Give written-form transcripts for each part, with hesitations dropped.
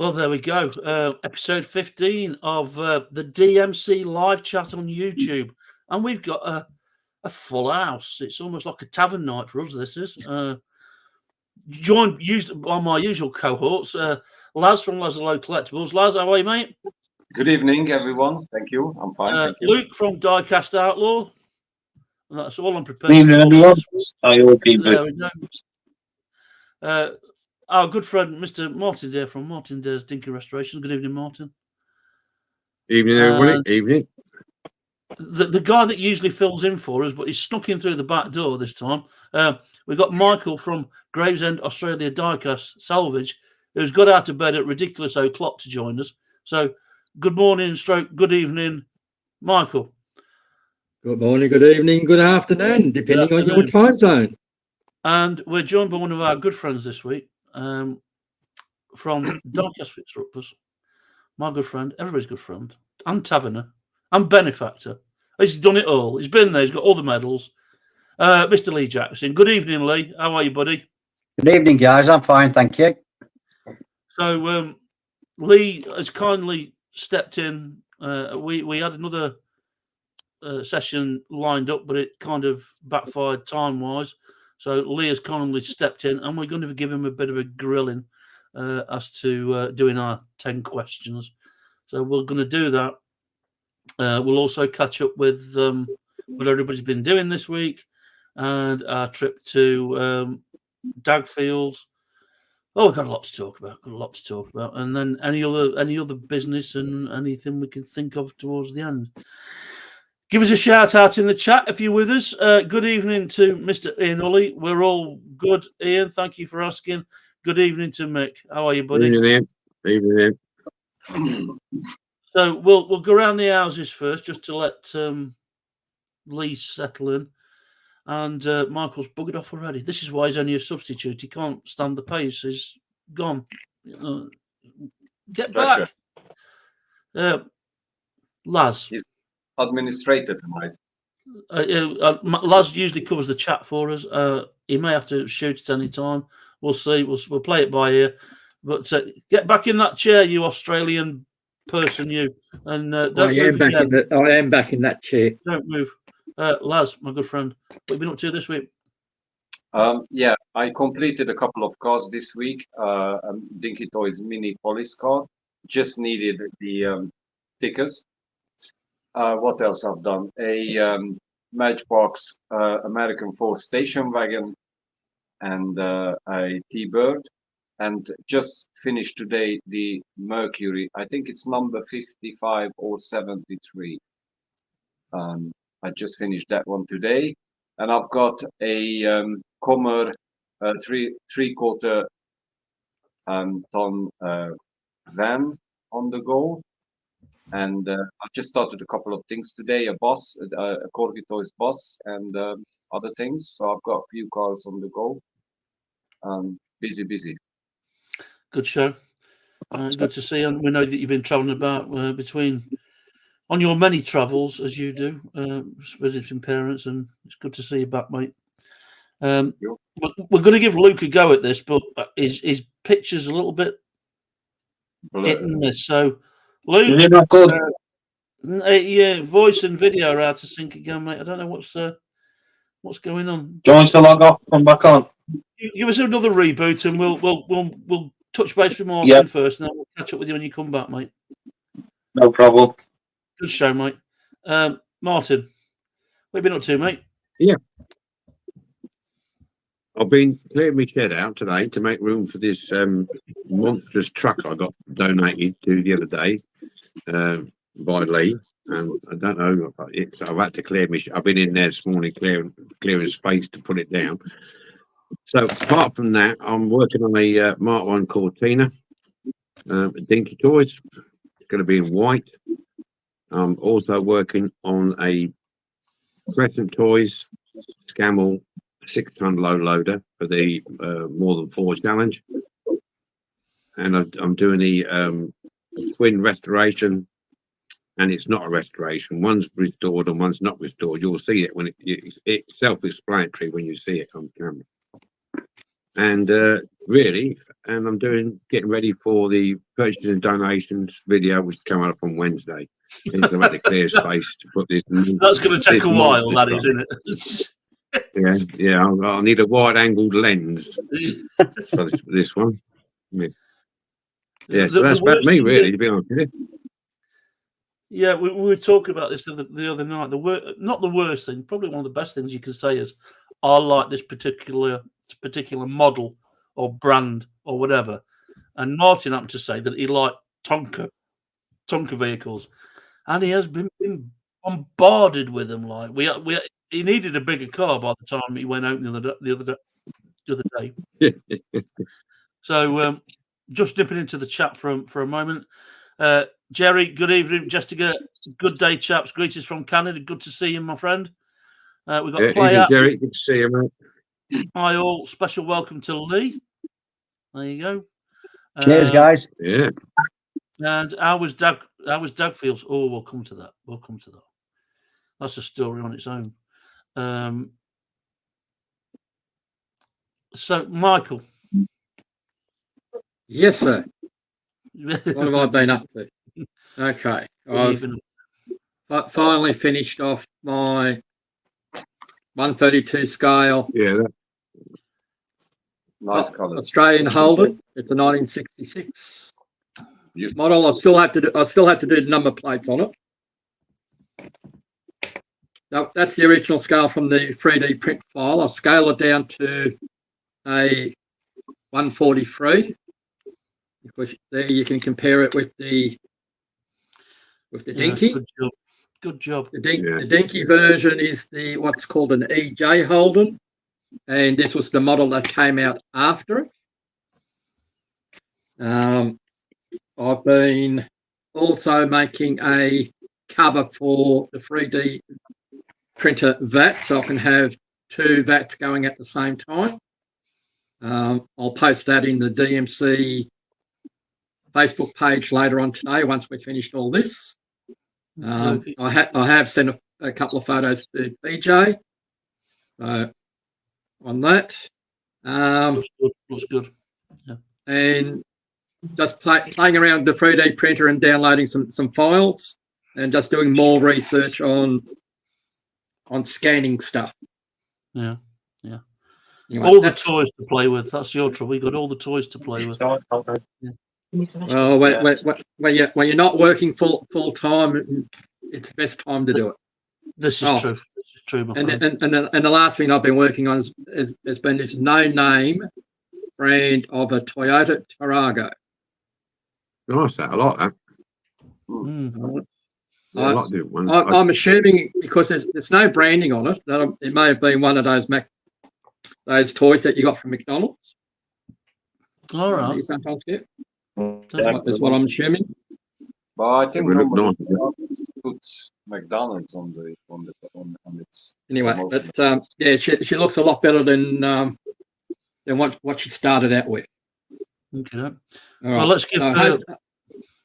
Well, there we go. Episode 15 of the DMC live chat on YouTube. And we've got a full house. It's almost like a tavern night for us, this is. Joined by my usual cohorts, Laz from Lazi-low Collectibles. Laz, how are you, mate? Good evening, everyone. Thank you. I'm fine, thank you. Luke from Diecast Outlaw. And that's all I'm prepared Good evening, everyone. How you all keeping? There we go. Our good friend, Mr. Martin Dare from Martin Dare's Dinky Restoration. Good evening, Martin. Evening, everybody. Evening. The guy that usually fills in for us, but he's snuck in through the back door this time. We've got Michael from Gravesend, Australia Diecast Salvage, who's got out of bed at ridiculous o'clock to join us. So, good morning, good evening, Michael. Good morning, good evening, good afternoon, depending on your time zone. And we're joined by one of our good friends this week, from Diecast Fixer Uppers. My good friend, everybody's good friend, and taverner, and benefactor. He's done it all. He's been there. He's got all the medals. Mr. Lee Jackson. Good evening, Lee. How are you, buddy? Good evening, guys. I'm fine, thank you. So, Lee has kindly stepped in. We had another session lined up, but it kind of backfired time-wise. So Lee has kindly stepped in, and we're going to give him a bit of a grilling as to doing our 10 questions. So we're going to do that. We'll also catch up with what everybody's been doing this week and our trip to Dagfields. Oh, we've got a lot to talk about. And then any other business and anything we can think of towards the end. Give us a shout out in the chat if you're with us. Good evening to Mr. Ian Ully. We're all good, Ian. Thank you for asking. Good evening to Mick. How are you, buddy? Evening, Ian. So we'll go around the houses first, just to let Lee settle in. And Michael's buggered off already. This is why he's only a substitute. He can't stand the pace. He's gone. Get back. Laz. He's administrator tonight. Laz usually covers the chat for us. He may have to shoot at any time. We'll see. We'll play it by ear. But get back in that chair, you Australian person, you. And don't move again. I am back in that chair. Don't move. Laz, my good friend, what have you been up to this week? Yeah, I completed a couple of cards this week. Dinky Toys mini police card. Just needed the stickers. What else I've done? A Matchbox American Force station wagon and a T-Bird. And just finished today the Mercury. I think it's number 55 or 73. I just finished that one today. And I've got a Comer 3/4 ton van on the go. And I just started a couple of things today, a bus, a Corgi Toys bus, and other things. So I've got a few cars on the go. Busy. Good show. Good to see. And we know that you've been travelling about on your many travels, as you do, visiting parents, and it's good to see you back, mate. We're going to give Luke a go at this, but his picture's a little bit hit and miss. So, Luke, yeah, voice and video are out to sync again, mate. I don't know what's going on. Join to log off, come back on. Give us another reboot, and we'll touch base with Martin first, and then we'll catch up with you when you come back, mate. No problem. Good show, mate. Martin, what have you been up to, mate? Yeah. I've been clearing my shed out today to make room for this monstrous truck I got donated to the other day by Lee. And I don't know, I've had to clear I've been in there this morning clearing space to put it down. So apart from that, I'm working on a Mark 1 Cortina, Dinky Toys. It's going to be in white. I'm also working on a Crescent Toys Scammel 6-ton low loader for the More Than 4 challenge. And I'm doing the twin restoration, and it's not a restoration. One's restored and one's not restored. You'll see it when it's self-explanatory when you see it on camera. and really, and I'm getting ready for the purchases and donations video, which is coming up on Wednesday. I've had to clear space to put this. That's going to take a while, that is, isn't it? Yeah. I'll need a wide-angled lens for this one. Yeah, so that's about me, really, to be honest with you. Yeah, we were talking about this the other night. Not the worst thing, probably one of the best things you can say is, I like this particular model or brand or whatever. And Martin happened to say that he liked Tonka vehicles, and he has been bombarded with them. Like he needed a bigger car by the time he went out the other day. So just dipping into the chat for a moment. Jerry, good evening. Jessica, good day, chaps. Greetings from Canada. Good to see you, my friend. We've got Play Out. Jerry, good to see you, mate. Hi all. Special welcome to Lee. There you go. Cheers, guys. Yeah. And how was Doug feels? Oh, we'll come to that. That's a story on its own. So, Michael. Yes, sir. What have I been up to? Okay. I've finally finished off my 132 scale. Yeah. Nice colours. Australian Holden. It's a 1966 model. I still have to do the number plates on it. Now, that's the original scale from the 3D print file. I've scaled it down to a 143. Because there you can compare it with the Dinky. Good job. The Dinky version is what's called an EJ Holden, and this was the model that came out after it. I've been also making a cover for the 3D printer VAT, so I can have two VATs going at the same time. I'll post that in the DMC Facebook page later on today once we've finished all this. I have sent a couple of photos to BJ on that. Looks good. Yeah. And just playing around with the 3D printer and downloading some files and just doing more research on scanning stuff. Yeah. Anyway, all the toys to play with. That's your trouble. We got all the toys to play with. Yeah. Well, when you're not working full time, it's the best time to do it. This is true. This is true, my friend. And the last thing I've been working on has been this no-name brand of a Toyota Tarago. Nice, I like that. I'm assuming because there's no branding on it that it may have been one of those toys that you got from McDonald's. All right. You sometimes get. That's what I'm assuming. But I think it's puts McDonald's on its. Anyway, but she looks a lot better than what she started out with. Okay. All right. Well, let's give.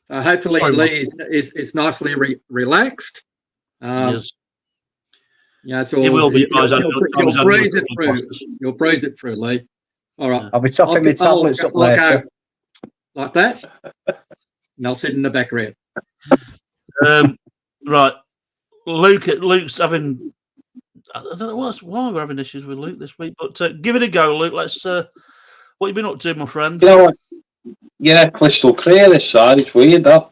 Hopefully, Lee is nicely relaxed. Yes. Yeah, so it will be. You'll breathe it through. You'll breathe it through, Lee. All right. I'll be topping my tablets up later. Like that, and I'll sit in the background. Right, Luke's having. I don't know why we're having issues with Luke this week, but give it a go, Luke. Let's. What you been up to, my friend? You know what? Yeah, crystal clear this side. It's weird that.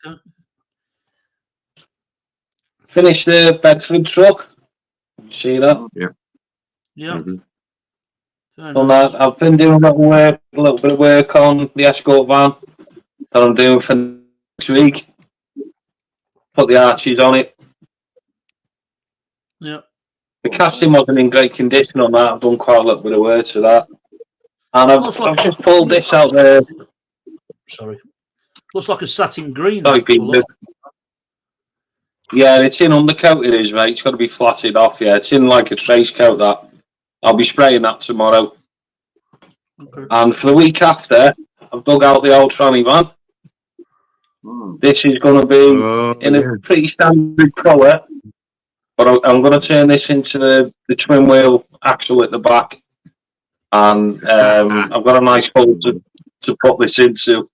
Okay. Finished the Bedford truck. See that? Yeah. Yeah. Mm-hmm. I've been doing a little bit of work on the escort van that I'm doing for next week. Put the arches on it. Yeah. The casting wasn't in great condition on that. I've done quite a little bit of work to that. And I've just pulled this out there. Sorry. Looks like a satin green. Yeah, it's in undercoat it is, mate. It's got to be flatted off, yeah. It's in like a trace coat that. I'll be spraying that tomorrow. Okay. And for the week after, I've dug out the old tranny van. This is going to be in a pretty standard colour, but I'm going to turn this into the twin wheel axle at the back. and I've got a nice hole to put this into.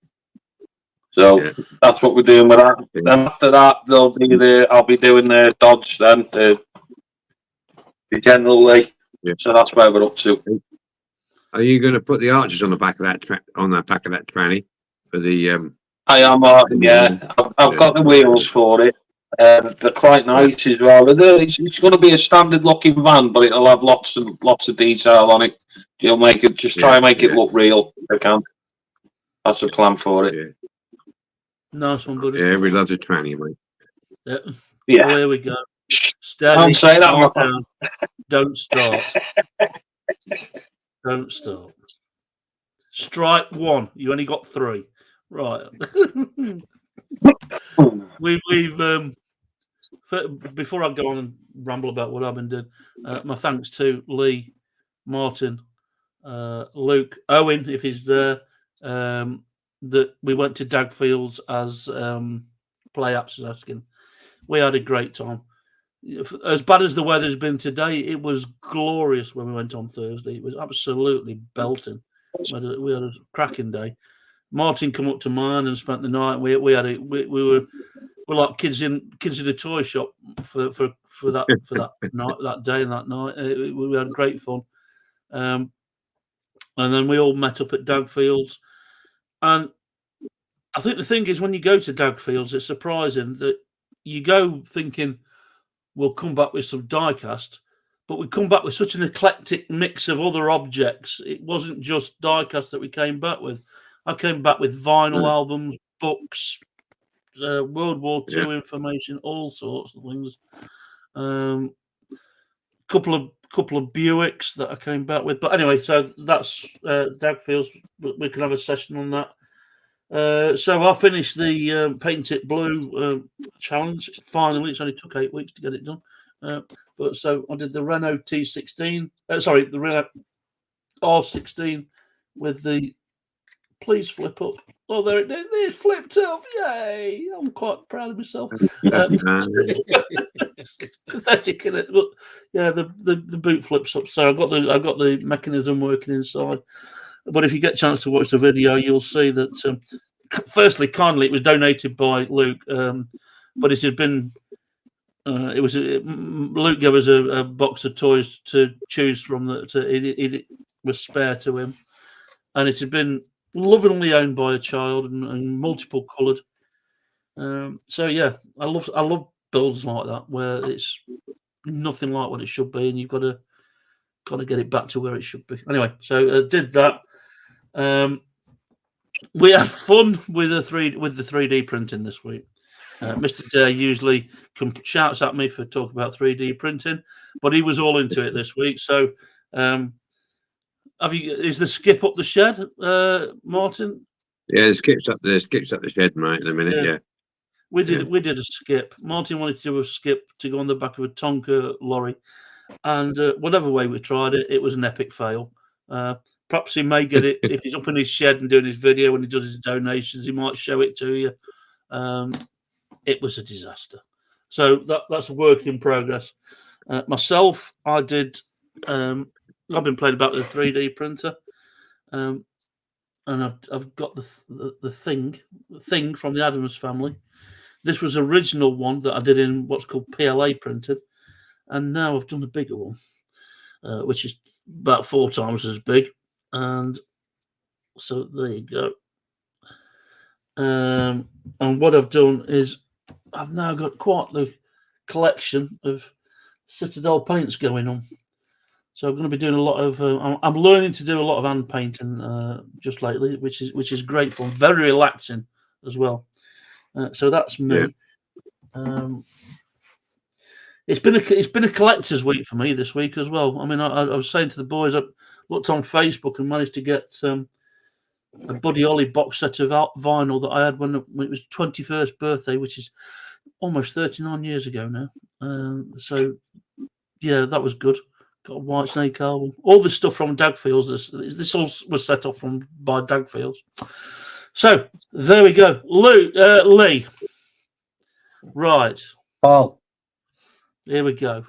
So that's what we're doing with that. Yeah. Then after that, I'll be doing the Dodge then, the General Lee. Yeah. So that's where we're up to. Are you going to put the arches on the back of that tranny for the? I am, Martin. Yeah, I've got the wheels for it. They're quite nice as well. It's going to be a standard looking van, but it'll have lots of detail on it. You'll make it try and make it look real if I can. That's the plan for it. Yeah. Nice one, buddy. Yeah, we love the tranny, mate. Yeah. Oh, here we go. Steady. Don't say that, calm down. Don't start. Don't start. Strike one. You only got 3. Right. we've before I go on and ramble about what I've been doing, my thanks to Lee, Martin, Luke, Owen, if he's there, that we went to Dagfields as play apps is asking. We had a great time. As bad as the weather's been today, it was glorious when we went on Thursday. It was absolutely belting. We had a cracking day. Martin come up to mine and spent the night. We were like kids in a toy shop for that night, that day and that night. We had great fun. And then we all met up at Dagfields. And I think the thing is, when you go to Dagfields, it's surprising that you go thinking we'll come back with some diecast, but we come back with such an eclectic mix of other objects. It wasn't just diecast that we came back with. I came back with vinyl albums, books, World War II information, all sorts of things. Couple of Buicks that I came back with. But anyway, so that's Dagfields. We can have a session on that. So I finished the Paint It Blue challenge. Finally, it's only took 8 weeks to get it done. But so I did the Renault T16. The Renault R16 with the. Please flip up. Oh, there it is. It flipped up. Yay! I'm quite proud of myself. It's pathetic, isn't it? But yeah, the boot flips up. So I've got the mechanism working inside. But if you get a chance to watch the video, you'll see that. Firstly, kindly, it was donated by Luke, but it had been. Luke gave us a box of toys to choose from. It was spare to him, and it had been lovingly owned by a child and multiple coloured. So yeah, I love builds like that where it's nothing like what it should be, and you've got to get it back to where it should be. Anyway, so did that. We had fun with the 3D printing this week. Mr. Dare usually shouts at me for talking about 3D printing, but he was all into it this week. So. Is the skip up the shed, Martin? Yeah, the skip's up the shed, mate. In a minute, yeah. We did a skip. Martin wanted to do a skip to go on the back of a Tonka lorry, and whatever way we tried it, it was an epic fail. Perhaps he may get it if he's up in his shed and doing his video when he does his donations. He might show it to you. It was a disaster. So that's a work in progress. Myself, I did. I've been playing about with a 3D printer, and I've got the thing from the Adams family. This was the original one that I did in what's called PLA printed, and now I've done a bigger one, which is about 4 times as big. And so there you go. And what I've done is I've now got quite the collection of Citadel paints going on. So I'm going to be doing a lot of. I'm learning to do a lot of hand painting just lately, which is great fun, very relaxing as well. So that's me. Yeah. It's been a collector's week for me this week as well. I mean, I was saying to the boys, I looked on Facebook and managed to get a Buddy Holly box set of vinyl that I had when it was 21st birthday, which is almost 39 years ago now. So yeah, that was good. Got a White Snake album. All this stuff from Dagfields. This all was set off by Dagfields. So there we go. Lee. Right. Paul. Here we go.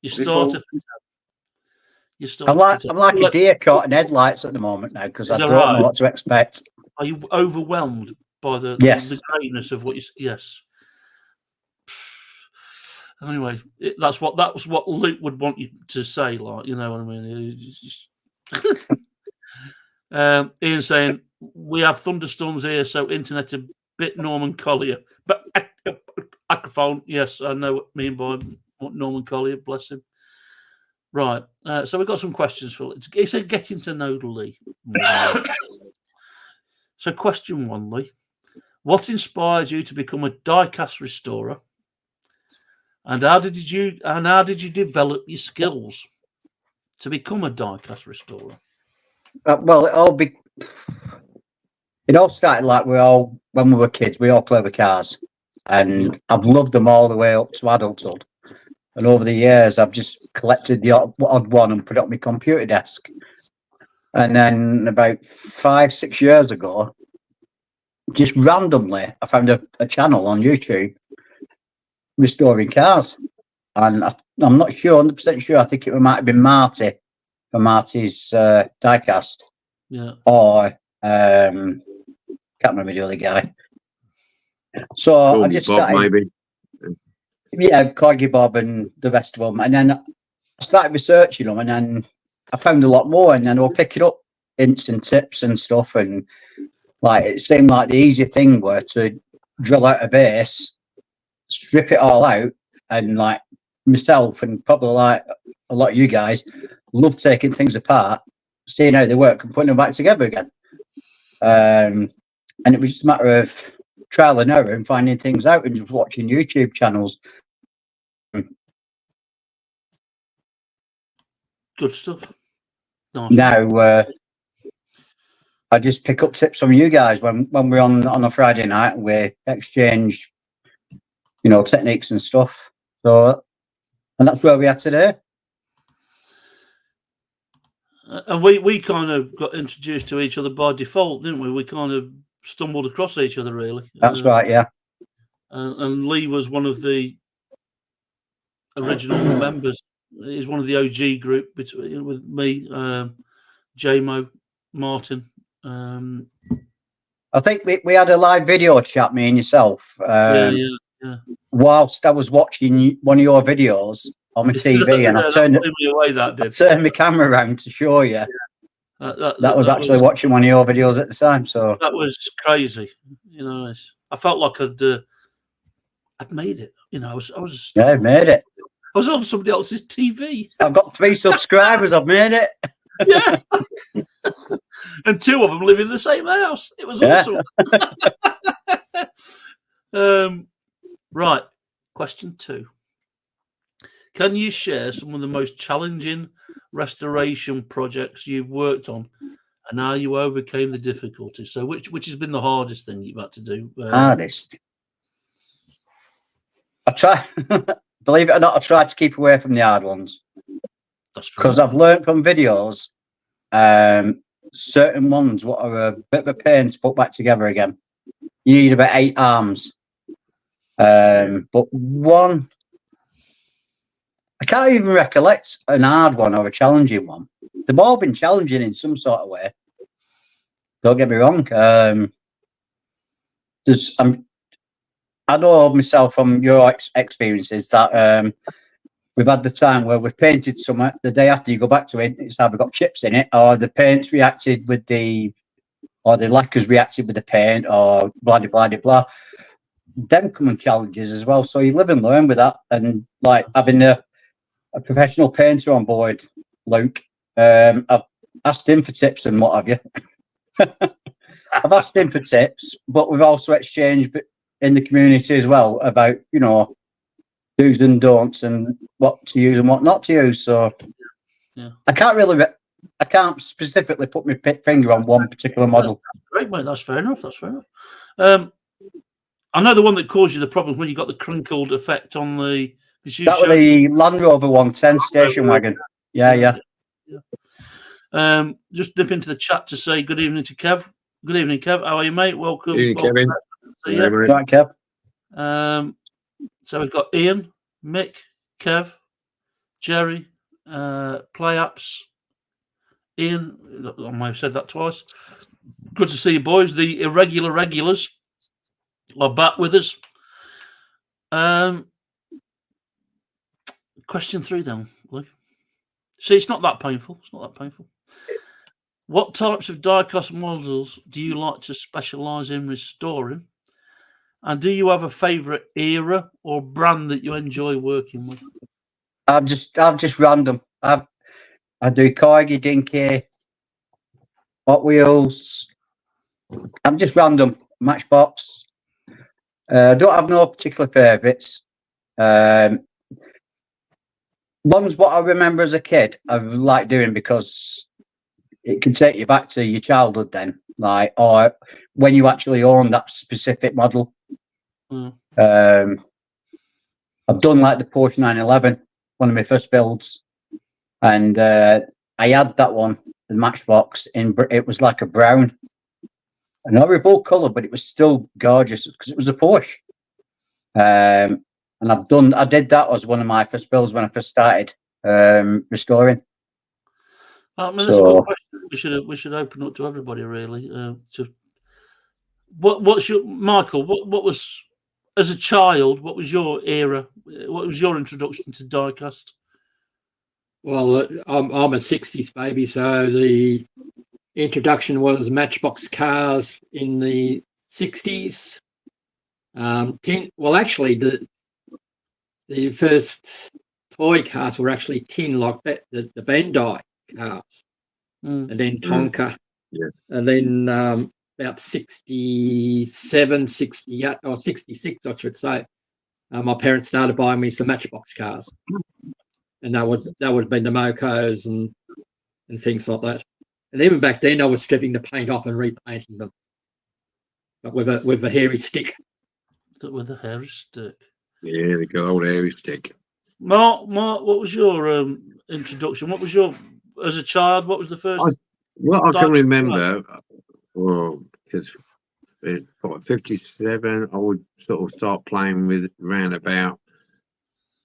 You starter. You still I'm have to like a deer caught in headlights at the moment now because I Is that don't right? know what to expect. Are you overwhelmed by the Yes. greatness of what you? Yes. Anyway, that's what Luke would want you to say. Like, you know what I mean? Ian saying we have thunderstorms here, so internet a bit Norman Collier, but microphone. Yes, I know what I mean by Norman Collier. Bless him. Right. So we've got some questions for. It's a getting to know Lee. So, question 1, Lee. What inspired you to become a diecast restorer? And how did you develop your skills to become a diecast restorer? Well, it all started like when we were kids. We all played with cars, and I've loved them all the way up to adulthood. And over the years, I've just collected the odd one and put it on my computer desk. And then about 5-6 years ago, just randomly, I found a channel on YouTube restoring cars. And I'm not sure, 100% sure. I think it might have been Marty for Marty's diecast. Yeah. Or can't remember the other guy. So I just Bob, started, maybe. yeah, Corgi Bob and the rest of them. And then I started researching them, and then I found a lot more. And then I was picking up instant tips and stuff. And like it seemed like the easy thing were to drill out a base, strip it all out, and like myself and probably like a lot of you guys love taking things apart, seeing how they work and putting them back together again. And it was just a matter of trial and error and finding things out and just watching YouTube channels. Good stuff. Nice. Now I just pick up tips from you guys when we're on a Friday night and we exchange, techniques and stuff. So, and that's where we are today. And we kind of got introduced to each other by default, didn't we? We kind of stumbled across each other, really. That's right, yeah. And Lee was one of the original members. He's one of the OG group with me, JMO, Martin. I think we had a live video chat, me and yourself. Yeah. Whilst I was watching one of your videos on my TV, and I turned my camera around to show you. That was actually watching one of your videos at the time. So that was crazy. I felt like I'd made it. I was. Yeah, I made it. I was on somebody else's TV. I've got 3 subscribers. I've made it. Yeah. And 2 of them live in the same house. It was awesome. Right. Question 2. Can you share some of the most challenging restoration projects you've worked on and how you overcame the difficulties? So which has been the hardest thing you've had to do? Hardest. I try, believe it or not, I try to keep away from the hard ones. That's because I've learned from videos certain ones what are a bit of a pain to put back together again. You need about 8 arms. But one, I can't even recollect an hard one or a challenging one. They've all been challenging in some sort of way. Don't get me wrong. I know myself from your experiences that we've had the time where we've painted something. The day after you go back to it, it's either got chips in it, or the paint's reacted with or the lacquer's reacted with the paint, or blah blah blah blah. Them common challenges as well. So you live and learn with that, and like having a professional painter on board, Luke. I've asked him for tips and what have you. I've asked him for tips, but we've also exchanged in the community as well about do's and don'ts and what to use and what not to use. So yeah. I can't specifically put my finger on one particular model. Great, mate. That's fair enough. I know the one that caused you the problem when you got the crinkled effect on the. That was the Land Rover 110 station wagon. Yeah. Just dip into the chat to say good evening to Kev. Good evening, Kev. How are you, mate? Welcome. Good evening, Kevin. Right, Kev. So we've got Ian, Mick, Kev, Jerry, Play Apps, Ian, I may have said that twice. Good to see you, boys. The irregular regulars are back with us. Question 3 then, Luke. See, it's not that painful. It's not that painful. What types of diecast models do you like to specialise in restoring? And do you have a favourite era or brand that you enjoy working with? I've just random. I do Corgi, Dinky, Hot Wheels. I'm just random. Matchbox. I don't have no particular favourites. One's what I remember as a kid. I like doing because it can take you back to your childhood then, like, or when you actually own that specific model. I've done like the Porsche 911, one of my first builds, and I had that one, the Matchbox, it was like a brown, an horrible colour, but it was still gorgeous because it was a Porsche. And I did that as one of my first builds when I first started restoring. I mean, that's a good question. We should open up to everybody, really. What's your Michael? What was, as a child? What was your era? What was your introduction to diecast? Well, I'm a 60s baby, so the introduction was Matchbox cars in the 60s. Well, actually, the first toy cars were actually tin, like the Bandai cars, and then Tonka, and then about 67, 68, or 66, I should say, my parents started buying me some Matchbox cars, and that would have been the Mokos and things like that. And even back then, I was stripping the paint off and repainting them, but with a hairy stick. With a hairy stick. Yeah, the good old hairy stick. Mark, what was your introduction? What was your, as a child, what was the first? What I can remember, because in 57, I would sort of start playing with around about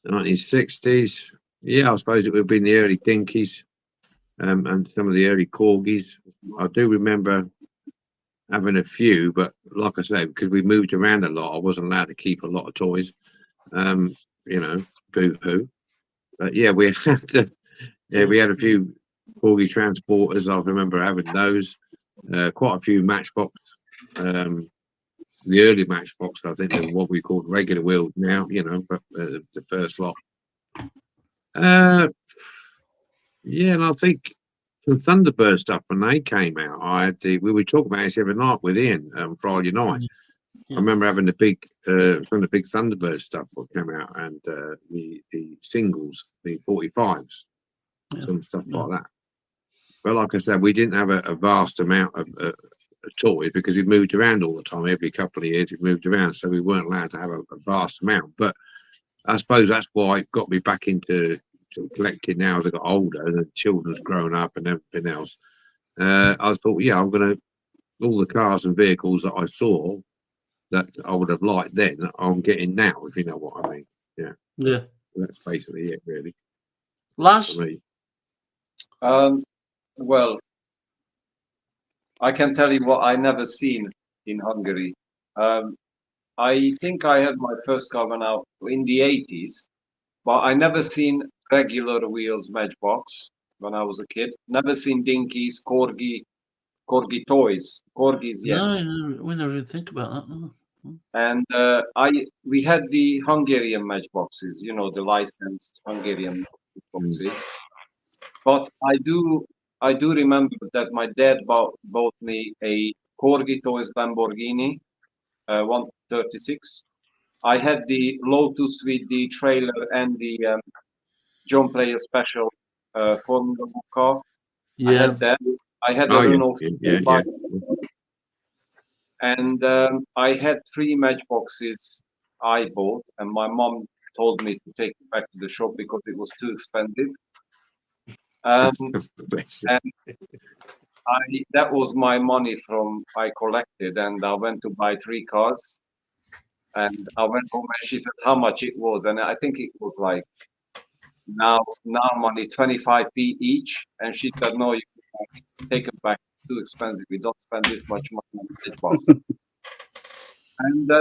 1960s. Yeah, I suppose it would have been the early Dinkies and some of the early Corgis. I do remember having a few, but like I say, because we moved around a lot, I wasn't allowed to keep a lot of toys. Boo-hoo. But yeah, we had we had a few Corgi transporters. I remember having those. Quite a few Matchbox. The early Matchbox, I think, they're what we called regular wheels now. But the first lot. And I think some Thunderbird stuff when they came out. We were talking about this every night with Ian Friday night. I remember having the big some of the big Thunderbird stuff that came out, and the singles, the 45s, some stuff like that. But like I said, we didn't have a vast amount of toys because we moved around all the time. Every couple of years we moved around, so we weren't allowed to have a vast amount. But I suppose that's why it got me back into collecting now as I got older and the children's grown up and everything else. I thought, I'm going to, all the cars and vehicles that I saw that I would have liked then, I'm getting now, if you know what I mean. Yeah. That's basically it, really. Laz? Well, I can tell you what I never seen in Hungary. I think I had my first car when in the 80s, but I never seen regular wheels Matchbox when I was a kid. Never seen Dinkies, Corgi toys. Corgis, yes. No, we never even think about that. No. And we had the Hungarian Matchboxes, the licensed Hungarian boxes. But I do remember that my dad bought me a Corgi Toys Lamborghini 136. I had the Lotus with the trailer and the John Player Special Formula 1 car. I had that. I had a Renault. And I had 3 Matchboxes I bought, and my mom told me to take it back to the shop because it was too expensive. And that was my money from I collected, and I went to buy 3 cars. And I went home and she said how much it was, and I think it was like now money 25p each. And she said, no, you take it back. It's too expensive. We don't spend this much money on Matchbox. And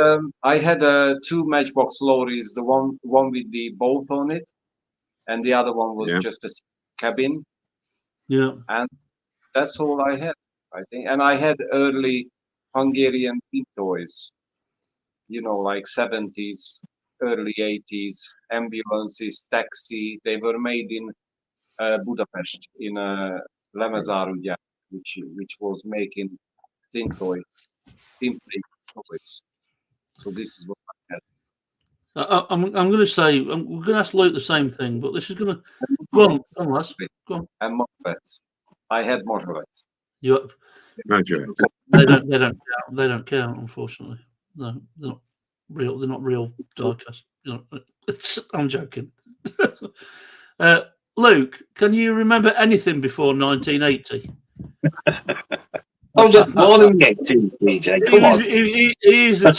I had two Matchbox lorries, the one with the both on it, and the other one was just a cabin. Yeah. And that's all I had, I think. And I had early Hungarian toys, you know, like 70s, early 80s, ambulances, taxi. They were made in Budapest, in Lemezárudján, which was making tin plate toys. So this is what I had. I'm going to say, we're going to ask Luke the same thing, but this is going to go on, Les. Go on. And Mosfets. I had Mosfets. You, Majorette. they don't count, unfortunately. No, they're not real. They're not real diecast. You know, I'm joking. Luke, can you remember anything before 1980? I was just born in 19, DJ. Come on. He is the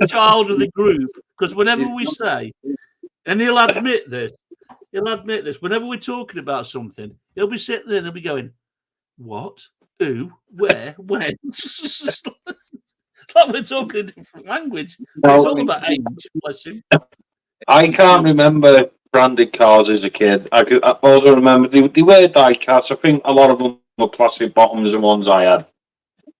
child of the group, because whenever we say, and he'll admit this, whenever we're talking about something, he'll be sitting there and he'll be going, what, who, where, when? It's like we're talking a different language. No, it's all about age, bless him. I can't remember branded cars as a kid. I also remember they were die-cast. I think a lot of them were plastic bottoms, the ones I had.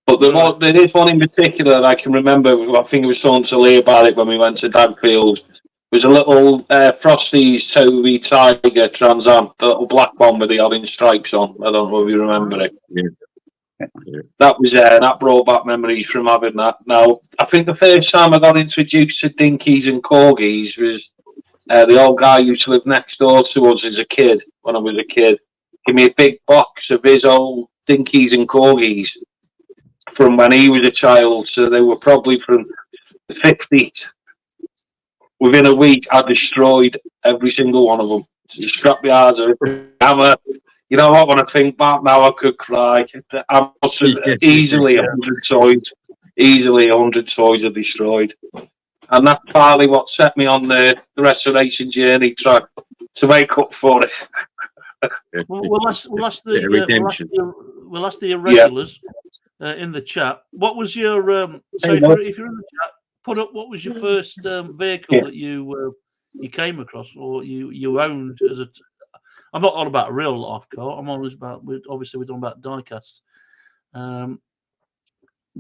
But there is one in particular that I can remember. I think it was someone to Lee about it when we went to Dagfield. It was a little Frosty's Toby Tiger Trans Am, the little black one with the orange stripes on. I don't know if you remember it. Yeah. That was that brought back memories from having that. Now, I think the first time I got introduced to Dinkies and Corgis was the old guy who used to live next door to us as a kid. When I was a kid, give me a big box of his old Dinkies and Corgis from when he was a child. So they were probably from the 50s. Within a week, I destroyed every single one of them. Scrapyards, hammer. You know what? When I think back now, I could cry. I must have easily 100 toys. Easily 100 toys are destroyed. And that's partly what set me on the restoration journey track to make up for it. We'll ask the irregulars in the chat. What was your so if you're in the chat, put up what was your first vehicle that you came across or you owned as a. I'm not all about a real life car. I'm always about. Obviously, we're talking about diecasts.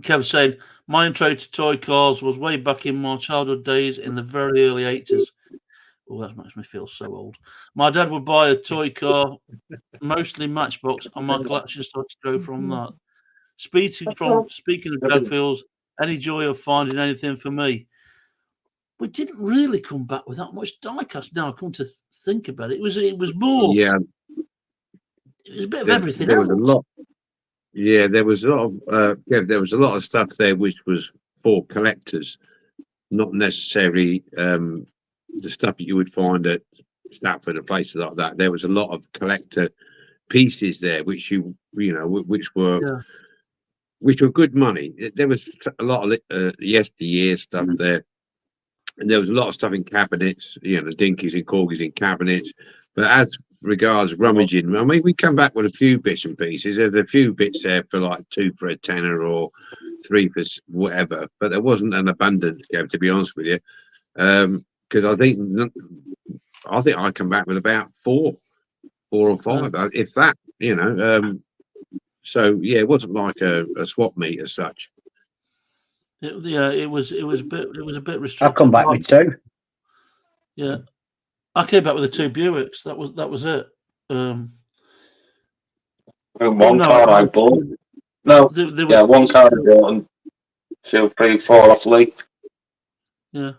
Kevin's saying my intro to toy cars was way back in my childhood days in the very early 80s. Oh, that makes me feel so old. My dad would buy a toy car, mostly Matchbox, and my collection started to grow from that. Speaking of Dagfields, any joy of finding anything for me? We didn't really come back with that much diecast. Now I come to think about it, it was more. Yeah, it was a bit of everything. There was a lot. Yeah, there was a lot of there was a lot of stuff there which was for collectors, not necessarily the stuff that you would find at Stratford and places like that. There was a lot of collector pieces there, which which were good money. There was a lot of yesteryear stuff there, and there was a lot of stuff in cabinets. You know, Dinkies and Corgis in cabinets. But as regards rummaging, I mean, we come back with a few bits and pieces. There's a few bits there for like 2 for a tenner or 3 for whatever, but there wasn't an abundance, Kev, to be honest with you. Because I think I come back with about 4 or 5, if that, you know. So yeah, it wasn't like a swap meet as such. It was a bit restricted. I'll come back with 2. Yeah, I came back with the 2 Buicks. That was it. One car I bought. No, one car I bought and 2, 3, 4 off Lee. Yeah.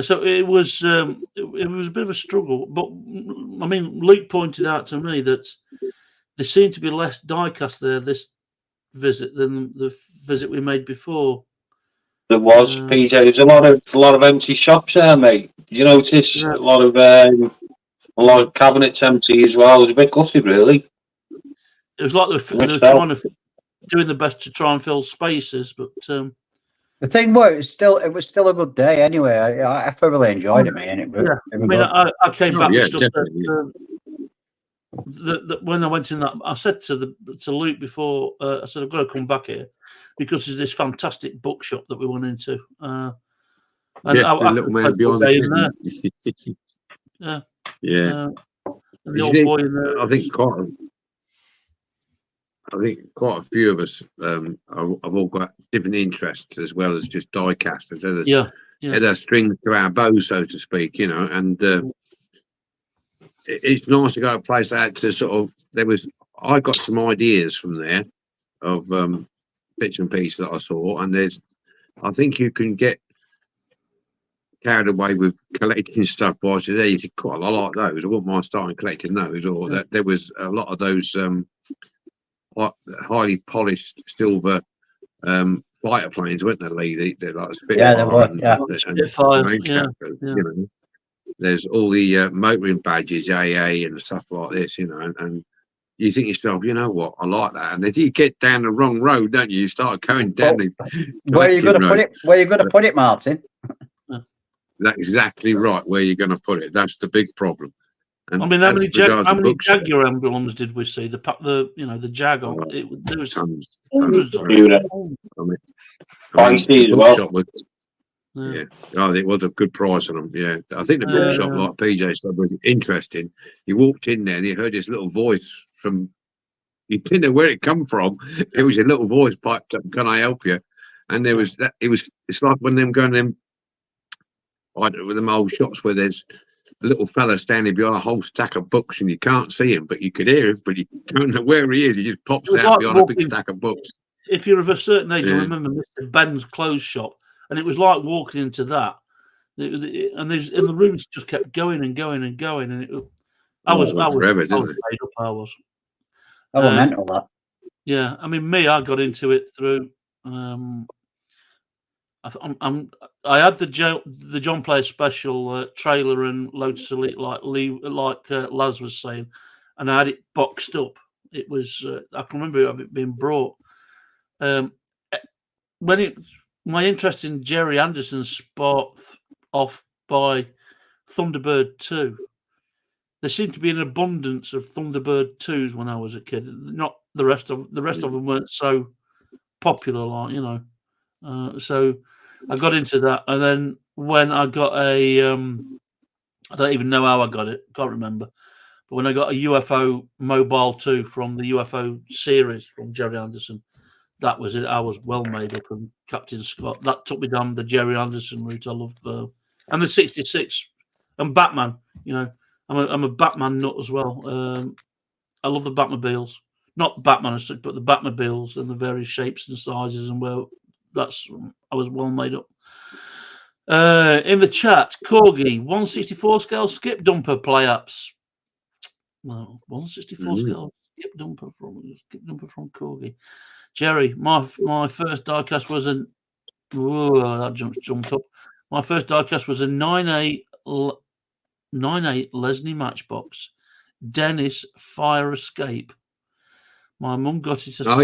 So it was a bit of a struggle, but I mean, Luke pointed out to me that there seemed to be less diecast there this visit than the visit we made before. There was, PJ. There's a lot of empty shops there, mate. Did you notice a lot of cabinets empty as well? It was a bit gutted, really. It was like they were trying to doing the best to try and fill spaces, but the thing was, it was still a good day anyway. I thoroughly enjoyed it, man. I came back with stuff that when I went in that, I said to Luke before, I said, I've got to come back here because there's this fantastic bookshop that we went into. And Yeah, the little man behind the tent. Yeah. Yeah. And the old boy in there. I think quite a few of us have all got different interests as well as just die casters. Had a string to our bow, so to speak, you know, and it's nice to go to a place like that to sort of, I got some ideas from there of bits and pieces that I saw, and I think you can get carried away with collecting stuff by today. Quite a lot like those. I wouldn't mind starting collecting those, or that there was a lot of those highly polished silver fighter planes, weren't there, Lee? They're like Spitfire. They were. Spitfire. You know, there's all the motoring badges, AA and stuff like this, you know, and you think to yourself, you know what, I like that. And then you get down the wrong road, don't you? You start going down where are you going to put it? Where are you going to put it, Martin? That's exactly right. Where you're going to put it? That's the big problem. And I mean, how many Jaguar emblems did we see? The Jag. There was tons. hundreds. I see as well. Yeah. Oh, it was a good price on them. Yeah, I think the bookshop, like PJ said, was interesting. You walked in there and you heard this little voice from. You didn't know where it come from. It was a little voice piped up. Can I help you? And there was that. It's like when them going them. With them old shops where there's a little fella standing behind a whole stack of books and you can't see him, but you could hear him, but you don't know where he is. He just pops out behind a big stack of books. If you're of a certain age, I remember Mr. Ben's clothes shop, and it was like walking into that. And the rooms just kept going and going and going, and I was made up. I was. Mental that. Yeah, I mean, I got into it through. I had the John Player Special trailer and Lotus Elite, like Laz was saying, and I had it boxed up. It was I can remember it being brought. My interest in Jerry Anderson sparked off by Thunderbird 2. There seemed to be an abundance of Thunderbird 2s when I was a kid. Not the rest of them weren't so popular, like, you know. So I got into that, and then when I got I don't even know how I got it, can't remember. But when I got a UFO Mobile 2 from the UFO series from Jerry Anderson, that was it. I was well made up, and Captain Scott. That took me down the Jerry Anderson route. I loved and the 66 and Batman. You know, I'm a Batman nut as well. I love the Batmobiles, not Batman as such, but the Batmobiles and the various shapes and sizes, and I was well made up. In the chat, Corgi 164 scale skip dumper play-ups. Well, 164 scale skip dumper from Corgi. Jerry, my first diecast was that jumped up. My first diecast was a 9.8 Lesney Matchbox Dennis Fire Escape. My mum got it. That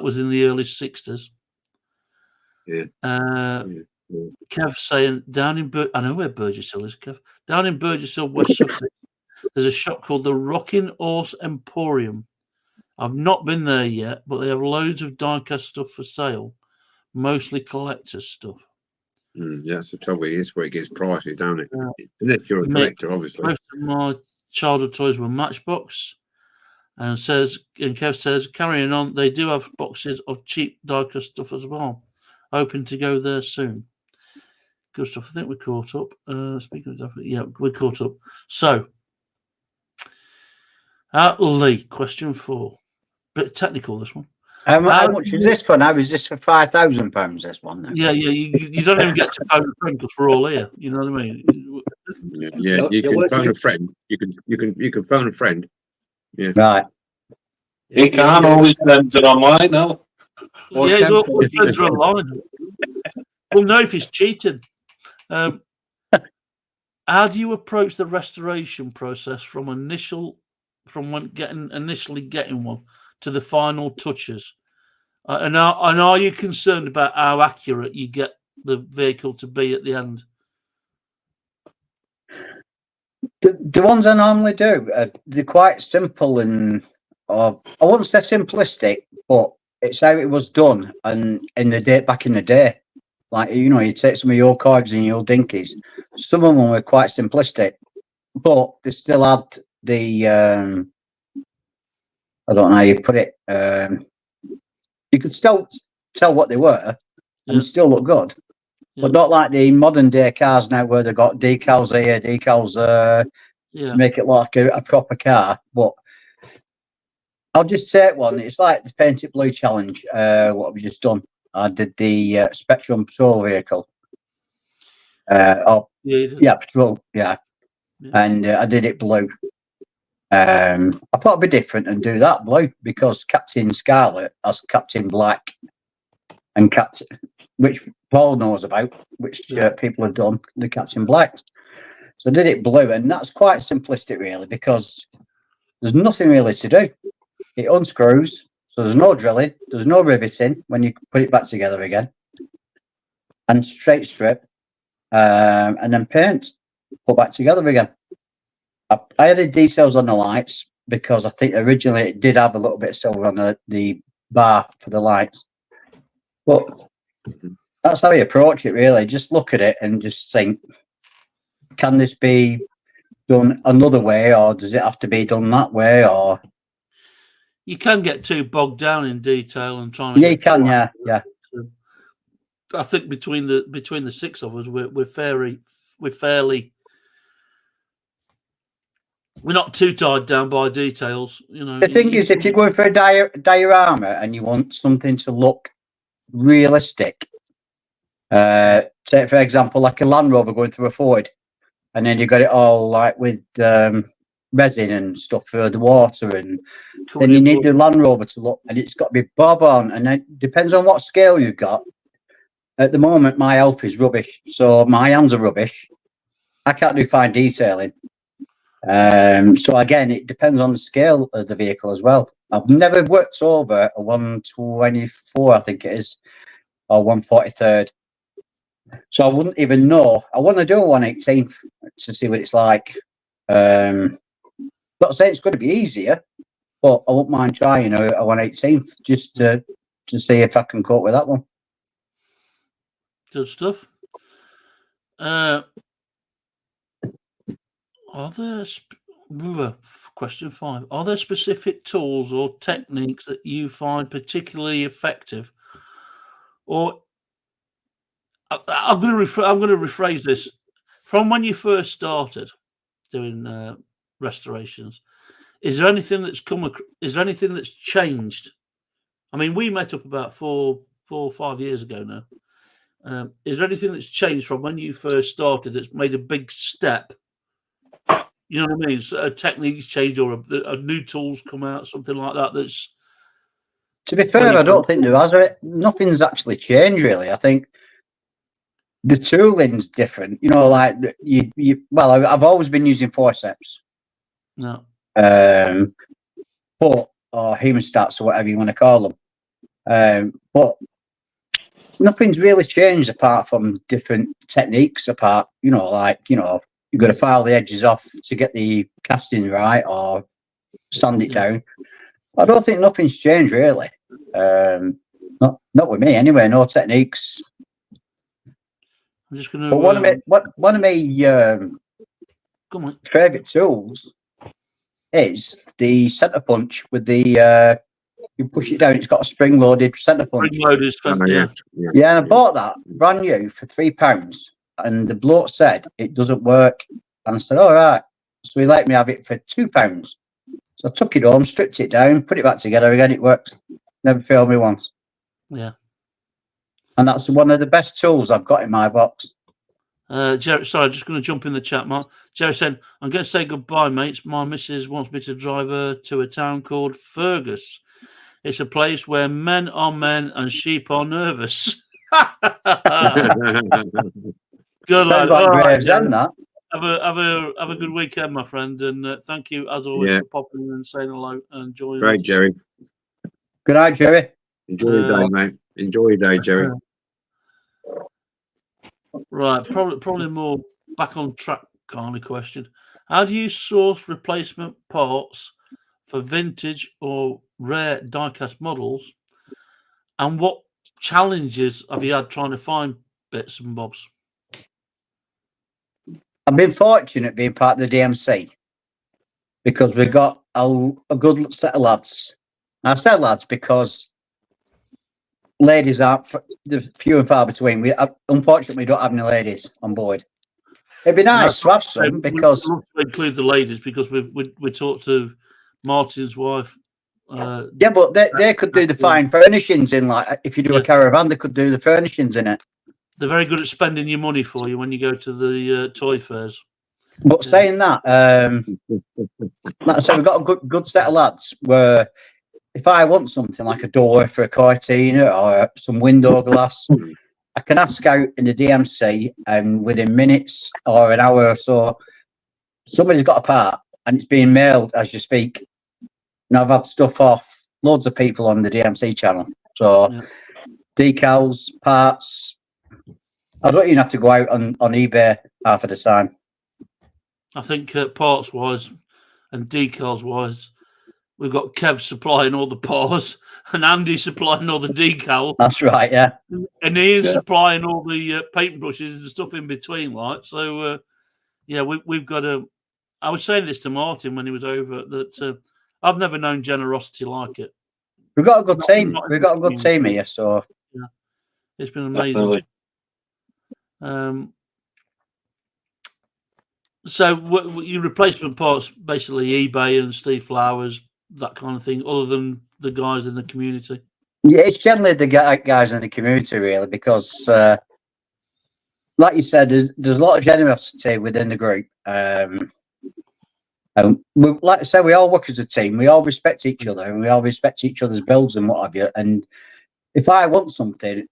was in the early 60s. Yeah. Kev saying down in I know where Burgess Hill is, Kev. Down in Burgess Hill, West Sussex, there's a shop called the Rocking Horse Emporium. I've not been there yet, but they have loads of diecast stuff for sale, mostly collector's stuff. That's the trouble. It's where it gets pricey, don't it? Unless you're a collector, obviously. Most of my childhood toys were Matchbox. And Kev says, carrying on, they do have boxes of cheap diecast stuff as well. Hoping to go there soon. Good stuff. I think we're caught up. Speaking of stuff, yeah, we're caught up. So, Lee, question 4. Bit technical, this one. How much is this one? How is this for £5,000? This one, then? Yeah. You don't even get to phone a friend because we're all here. You know what I mean? Yeah. You can phone a friend. You can phone a friend. Yeah. Right. You can't always send it online, no. Yeah, he's all friends are online. We'll know if he's cheated. How do you approach the restoration process from when initially getting one to the final touches? And are you concerned about how accurate you get the vehicle to be at the end? The ones I normally do, they're quite simple and I wouldn't say simplistic, but it's how it was done. And back in the day, like you take some of your cards and your dinkies. Some of them were quite simplistic, but they still had the I don't know how you put it. You could still tell what they were and still look good. But not like the modern day cars now where they've got decals here, decals there, to make it like a proper car. But I'll just take one. It's like the Paint It Blue challenge, what we've just done. I did the Spectrum Patrol vehicle. Patrol, yeah. And I did it blue. I thought it'd be different and do that blue because Captain Scarlet has Captain Black and Captain, which Paul knows about, which people have done, the Captain Black. So I did it blue, and that's quite simplistic, really, because there's nothing really to do. It unscrews, so there's no drilling, there's no riveting when you put it back together again, and straight strip, and then paint, put back together again. I added details on the lights because I think originally it did have a little bit of silver on the bar for the lights. But that's how you approach it, really. Just look at it and just think, can this be done another way, or does it have to be done that way? Or you can get too bogged down in detail and trying to. Yeah, you can. Yeah. I think between the six of us, we're fairly. We're not too tied down by details, The thing is, if you're going for a diorama and you want something to look realistic, take for example like a Land Rover going through a Ford, and then you got it all like with resin and stuff for the water, and then you need the Land Rover to look, and it's got to be bob on, and it depends on what scale you've got. At the moment, my elf is rubbish, so my hands are rubbish. I can't do fine detailing. So again, it depends on the scale of the vehicle as well. I've never worked over a 124, I think it is, or 143rd. So I wouldn't even know. I want to do a 118th to see what it's like. Not saying it's going to be easier, but I wouldn't mind trying a 118th just to see if I can cope with that one. Good stuff. Question 5. Are there specific tools or techniques that you find particularly effective? Or I'm going to rephrase this. From when you first started doing restorations, is there anything that's changed? I mean, we met up about 4 or 5 years ago now. Is there anything that's changed from when you first started that's made a big step? You know what I mean? So a technique's changed, or a new tools come out, something like that. That's. To be fair, I don't think there has. Nothing's actually changed, really. I think the tooling's different. Like I've always been using forceps. No. Or hemostats, or whatever you want to call them. But nothing's really changed apart from different techniques. You've got to file the edges off to get the casting right, or sand it down. I don't think nothing's changed really. Not with me anyway. No techniques. I'm just going to. But one of my favourite tools is the centre punch with the. You push it down. It's got a spring-loaded centre punch. Spring-loaded, yeah. And I bought that brand new for £3. And the bloke said it doesn't work, and I said, all right. So he let me have it for £2. So I took it home, stripped it down, put it back together again. It worked. Never failed me once. Yeah. And that's one of the best tools I've got in my box. Jerry, sorry, just going to jump in the chat, Mark. Jerry said, I'm going to say goodbye, mates. My missus wants me to drive her to a town called Fergus. It's a place where men are men and sheep are nervous. Good lad. Like All right, that. Have a good weekend, my friend, and thank you as always for popping in and saying hello and joining. Great, us. Jerry. Good night, Jerry. Enjoy your day, mate. Enjoy your day, Jerry. Right, probably more back on track kind of question. How do you source replacement parts for vintage or rare diecast models? And what challenges have you had trying to find bits and bobs? I've been fortunate being part of the DMC because we've got a good set of lads. I say lads because ladies aren't few and far between. We unfortunately don't have any ladies on board. It'd be nice to have some because we'll include the ladies because we talked to Martin's wife. Yeah, but they could do the fine furnishings in, like, if you do a caravan, they could do the furnishings in it. They're very good at spending your money for you when you go to the toy fairs. But saying that, like I said, we've got a good set of lads where if I want something like a door for a Cortina or some window glass, I can ask out in the DMC and within minutes or an hour or so, somebody's got a part and it's being mailed as you speak. And I've had stuff off loads of people on the DMC channel. So decals, parts. I don't even have to go out on eBay half of the time. I think parts wise and decals wise, we've got Kev supplying all the parts and Andy supplying all the decals. That's right, yeah. And Ian supplying all the paintbrushes and stuff in between, like. So, we've got a. I was saying this to Martin when he was over that I've never known generosity like it. We've got a good team. We've got a good team here, so yeah, it's been amazing. So, your replacement parts basically eBay and Steve Flowers, that kind of thing, other than the guys in the community. Yeah, it's generally the guys in the community, really, because, like you said, there's a lot of generosity within the group. Like I said, we all work as a team. We all respect each other, and we all respect each other's builds and what have you. And if I want something,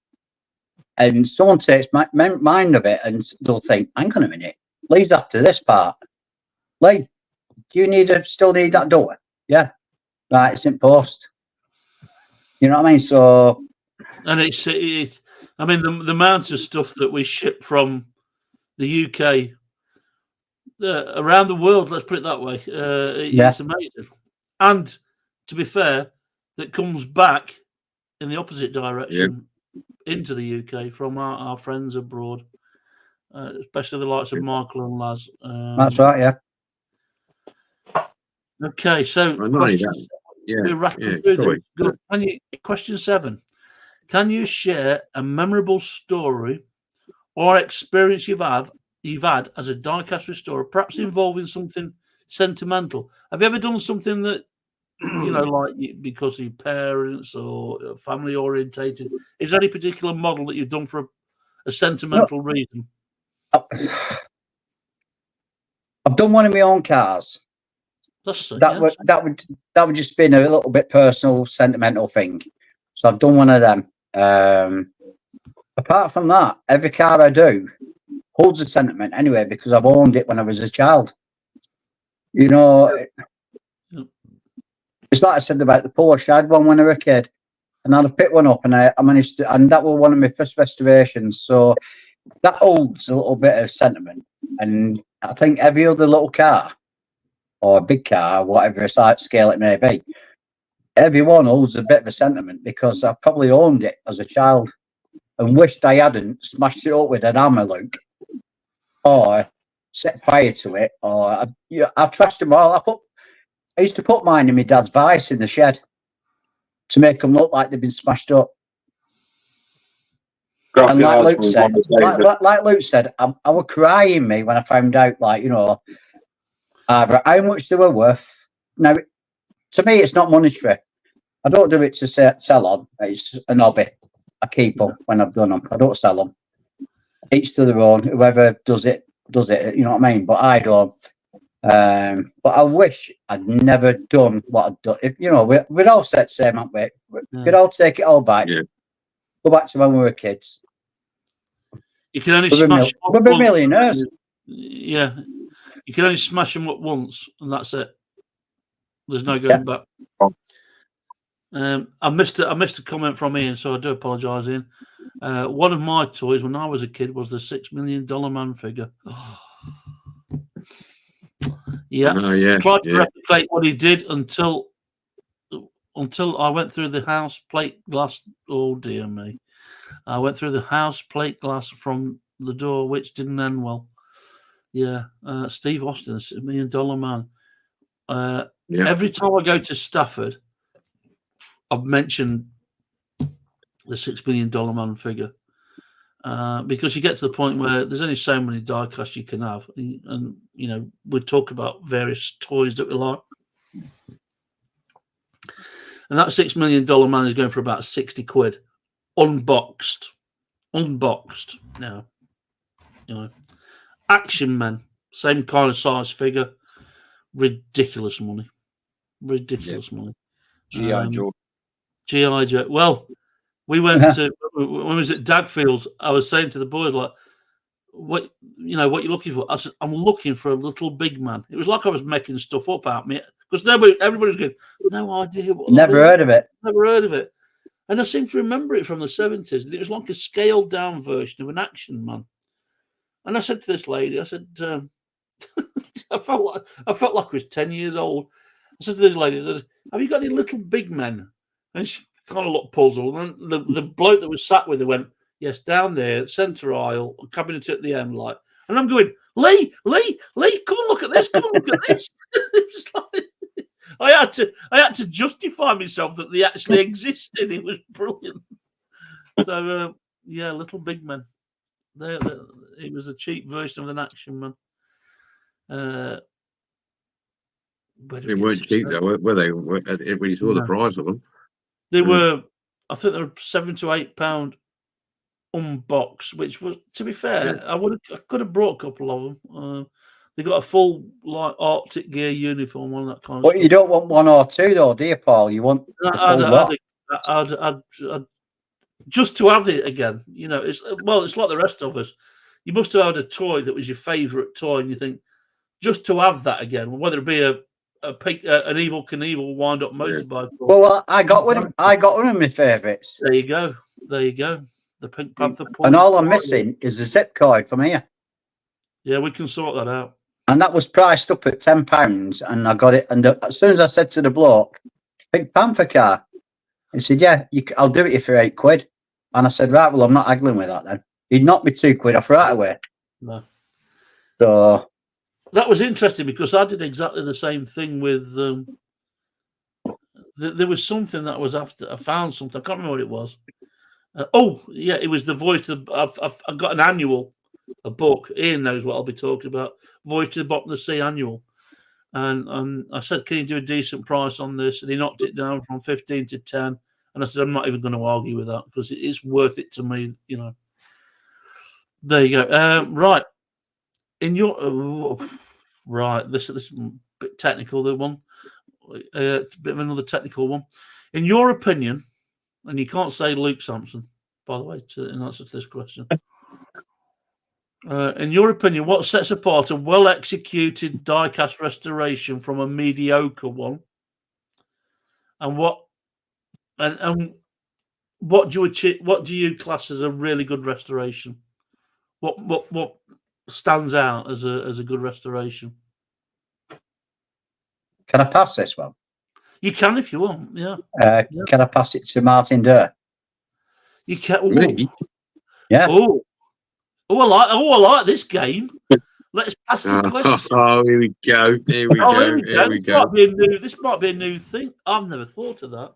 and someone takes mind of it, and they'll think, "Hang on a minute, Lee's after this part. Lee, do you still need that door? Yeah, right. It's in post. You know what I mean? So, and it's I mean, the amount of stuff that we ship from the UK. Around the world, let's put it that way. It's amazing. And to be fair, that comes back in the opposite direction into the UK from our friends abroad, especially the likes of Michael and Laz. That's right, yeah. Okay, so we're wrapping through them. Question 7. Can you share a memorable story or experience you've had as a diecast restorer, perhaps involving something sentimental? Have you ever done something that, like because of your parents or family orientated? Is there any particular model that you've done for a sentimental reason? I've done one of my own cars. That would just been a little bit personal, sentimental thing. So I've done one of them. Apart from that, every car I do holds a sentiment anyway, because I've owned it when I was a child. It's like I said about the Porsche. I had one when I was a kid, and I picked one up, and I managed to, and that was one of my first restorations. So that holds a little bit of sentiment. And I think every other little car or a big car, whatever scale it may be, everyone holds a bit of a sentiment because I probably owned it as a child and wished I hadn't smashed it up with an hammer, Luke, or set fire to it, or I trashed them all. I used to put mine in my dad's vice in the shed to make them look like they've been smashed up. And like Luke said, I was crying me when I found out, how much they were worth. Now, to me, it's not monetary. I don't do it to sell on. It's an hobby. I keep them when I've done them. I don't sell them. Each to their own. Whoever does it. You know what I mean? But I don't. But I wish I'd never done what I'd done. We'd all said the same, haven't we? We'd all take it all back. Yeah. Go back to when we were kids. You can only smash. We'll be millionaires. Yeah. You can only smash them up once, and that's it. There's no going back. I missed a comment from Ian, so I do apologise, Ian. One of my toys when I was a kid was the $6 Million Man figure. Yeah, Oh, yeah. tried to Yeah. replicate what he did until I went through the house plate glass. Oh dear me! I went through the house plate glass from the door, which didn't end well. Yeah, Steve Austin, $1 million man. Yeah. Every time I go to Stafford, I've mentioned the $6 million man figure because you get to the point where there's only so many die-casts you can have, and you know we talk about various toys that we like, and that $6 million man is going for about 60 quid, unboxed. Now, you know, Action Men, same kind of size figure, ridiculous money. G.I. Joe. G.I. Joe. Well, we went to when we was at Dagfield. I was saying to the boys, like, what you're looking for? I said, I'm looking for a little big man. It was like I was making stuff up out me because everybody was going, no idea what. Never heard of it. Never heard of it. And I seem to remember it from the 70s. And it was like a scaled down version of an Action Man. And I said to this lady, I said, I felt like I was 10 years old. I said to this lady, have you got any little big men? And she kind of looked puzzled. And the bloke that was sat with her went, yes, down there, centre aisle, cabinet at the end, like. And I'm going, Lee, come and look at this. Come and look at this. It was like, I had to justify myself that they actually existed. It was brilliant. So yeah, little big men. It was a cheap version of an Action Man. They weren't cheap though, were they? When you saw the price of them, they were. I think they were £7 to £8 unboxed, which was, to be fair, I could have brought a couple of them. They got a full like Arctic gear uniform, all that kind of stuff. But you don't want one or two though, do you, Paul? You want the full lot. I'd just to have it again. You know, it's like the rest of us. You must have had a toy that was your favourite toy, and you think just to have that again, whether it be an Evel Knievel wind-up motorbike. Well, I got one of my favourites. There you go. The Pink Panther. And all I'm missing is a zip cord from here. Yeah, we can sort that out. And that was priced up at £10, and I got it. And as soon as I said to the bloke, Pink Panther car, he said, yeah, I'll do it for £8. And I said, right, well, I'm not haggling with that then. He'd knocked me £2 off right away. No. So that was interesting because I did exactly the same thing with. There was something that was after. I found something. I can't remember what it was. It was the Voyage of. I've got an annual, a book. Ian knows what I'll be talking about. Voyage to the Bottom of the Sea annual, and I said, "Can you do a decent price on this?" And he knocked it down from 15 to 10. And I said, "I'm not even going to argue with that because it's worth it to me." You know. There you go. Right. In your this is a bit technical. The one, it's a bit of another technical one. In your opinion, and you can't say Luke Sampson, by the way, in answer to this question. In your opinion, what sets apart a well-executed die-cast restoration from a mediocre one? And what do you class as a really good restoration? What stands out as a good restoration? can I pass this one? You can if you want. Yeah. Can I pass it to Martin Durr? You can. Me? Yeah. I like this game. Let's pass the question. Oh, here we go. Here we go. This might be a new thing. I've never thought of that.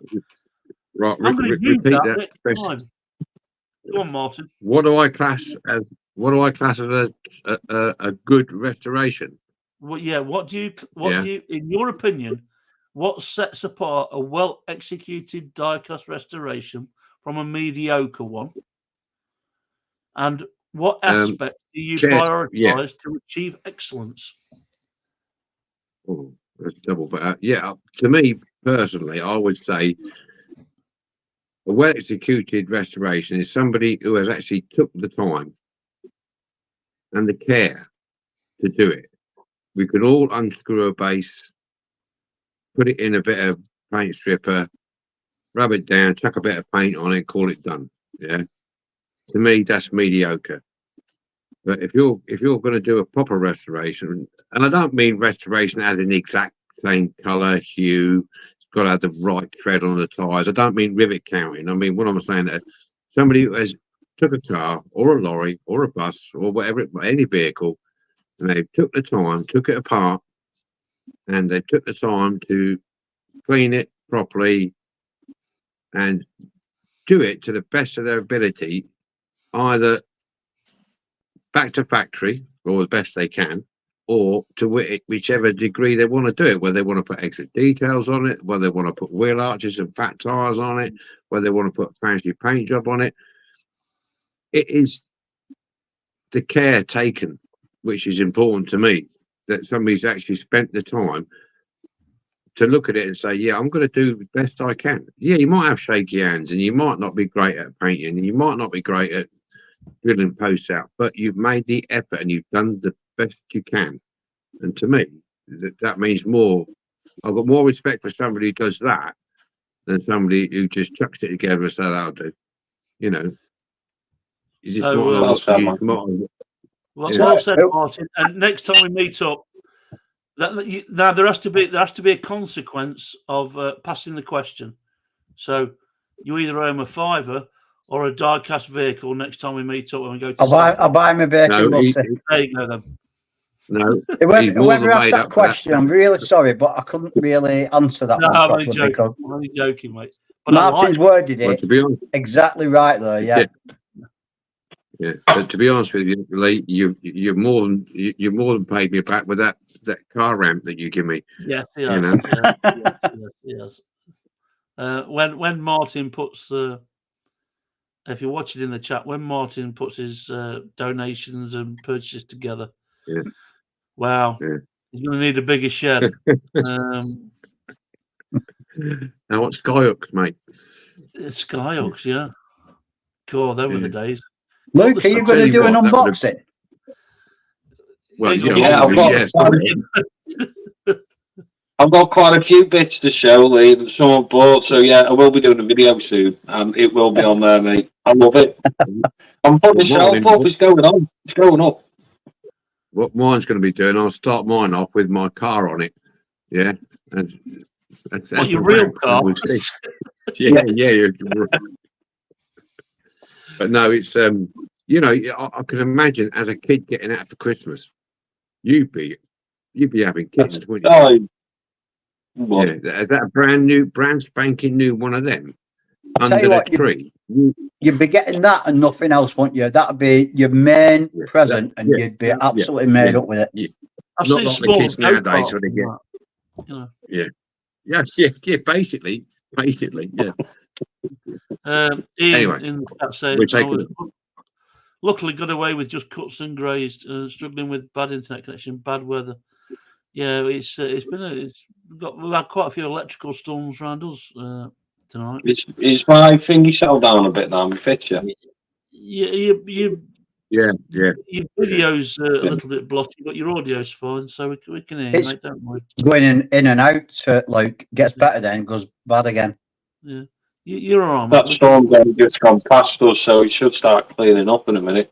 Right, I'm going to use repeat that that next time. Go on, Martin. What do I class as a good restoration? Well, yeah. What do you, in your opinion, what sets apart a well-executed die-cast restoration from a mediocre one? And what aspect do you prioritise to achieve excellence? Oh, that's double. But to me personally, I would say a well-executed restoration is somebody who has actually took the time and the care to do it. We could all unscrew a base, put it in a bit of paint stripper, rub it down, chuck a bit of paint on it, call it done. Yeah. To me, that's mediocre. But if you're going to do a proper restoration, and I don't mean restoration as in the exact same color, hue, it's got to have the right tread on the tires. I don't mean rivet counting. I mean what I'm saying that somebody who has took a car or a lorry or a bus or whatever, any vehicle, and they took the time, took it apart, and they took the time to clean it properly and do it to the best of their ability, either back to factory or the best they can, or to whichever degree they want to do it, whether they want to put extra details on it, whether they want to put wheel arches and fat tires on it, whether they want to put fancy paint job on it. It is the care taken, which is important to me, that somebody's actually spent the time to look at it and say, yeah, I'm going to do the best I can. Yeah, you might have shaky hands and you might not be great at painting and you might not be great at drilling posts out, but you've made the effort and you've done the best you can. And to me, that means more. I've got more respect for somebody who does that than somebody who just chucks it together and says, I'll do. You know, you just So, well said, Martin. And next time we meet up, now there has to be a consequence of passing the question. So you either owe him a $5 or a diecast vehicle next time we meet up when we go to. I'll buy him a vehicle. There you go then. No, whoever asked that question, I'm really sorry, but I couldn't really answer that. No, one I'm only joking, mate. But Martin's worded it to be honest, exactly right there. Yeah. But to be honest with you, Lee, you've more than paid me back with that car ramp that you give me. Yes, he You has. know? Yes. When Martin puts, if you're watching in the chat, when Martin puts his donations and purchases together, wow, he's going to need a bigger shed. Now what Skyhooks, mate? Skyhooks, yeah. Cool, they were the days. Luke, are you going to do an unboxing? Well, I've got quite a few bits to show, Lee, that someone bought. So, yeah, I will be doing a video soon. And it will be on there, mate. I love it. I'm putting the shelf up. It's going on. It's going up. What mine's going to be doing, I'll start mine off with my car on it. Yeah. That's your real car? Yeah. But no, it's you know, I could imagine as a kid getting out for Christmas, you'd be having kittens, wouldn't you? Yeah, is that a brand spanking new one of them under the tree? You'd be getting that and nothing else, wouldn't you? That'd be your main present, and you'd be absolutely made up with it. Yeah. I've Not seen like the small kids nowadays, when they get. you know. Yeah, basically, yeah. Ian Anyway, in the chat saying, luckily got away with just cuts and grazed, struggling with bad internet connection, bad weather. Yeah, we've had quite a few electrical storms around us tonight. Is my thingy settled down a bit now? My picture. Your video's a little bit blotchy, but your audio's fine, so we can hear you, mate, don't we? Going in and out, like gets better, then goes bad again. Yeah, you're all right. That storm just gone past us, so it should start cleaning up in a minute.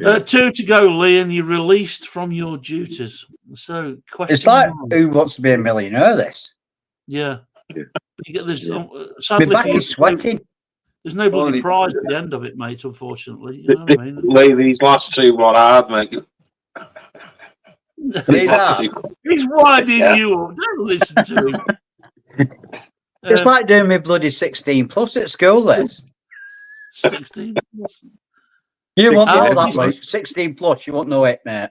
Yeah. 2 to go, Lee, and you're released from your duties. So, question. It's like Who Wants to Be a Millionaire? This. Yeah. You get this. My back is sweating. There's no bloody prize at the end of it, mate. Unfortunately, you know what I mean. Lee, these last two were hard, mate. He's winding you up. Don't listen to him. It's like doing me bloody 16 plus at school. This 16 plus. You won't know that, mate. 16 plus, you won't know it, mate.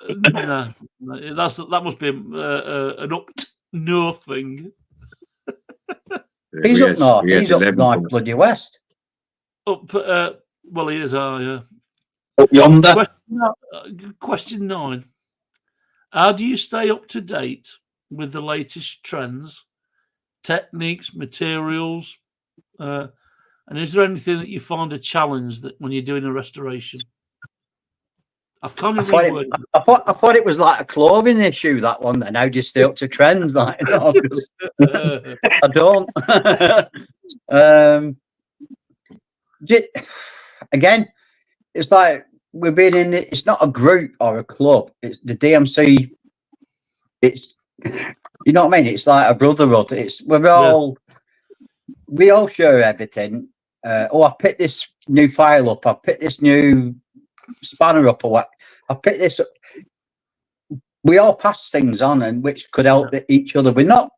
No, that must be an up north thing. He's up north. He's up north, bloody west. Up, well, he is. Yeah. Up yonder. Question 9. How do you stay up to date with the latest trends, techniques, materials? And is there anything that you find a challenge that when you're doing a restoration? I've kind of I thought it was like a clothing issue, that one. Then how do you stay up to trends? Like, I don't. Again, it's like we've been in it. It's not a group or a club. It's the DMC. It's, you know what I mean? It's like a brotherhood. We all share everything. I picked this new file up. I picked this new spanner up, or what? I picked this up. We all pass things on, and which could help each other. We're not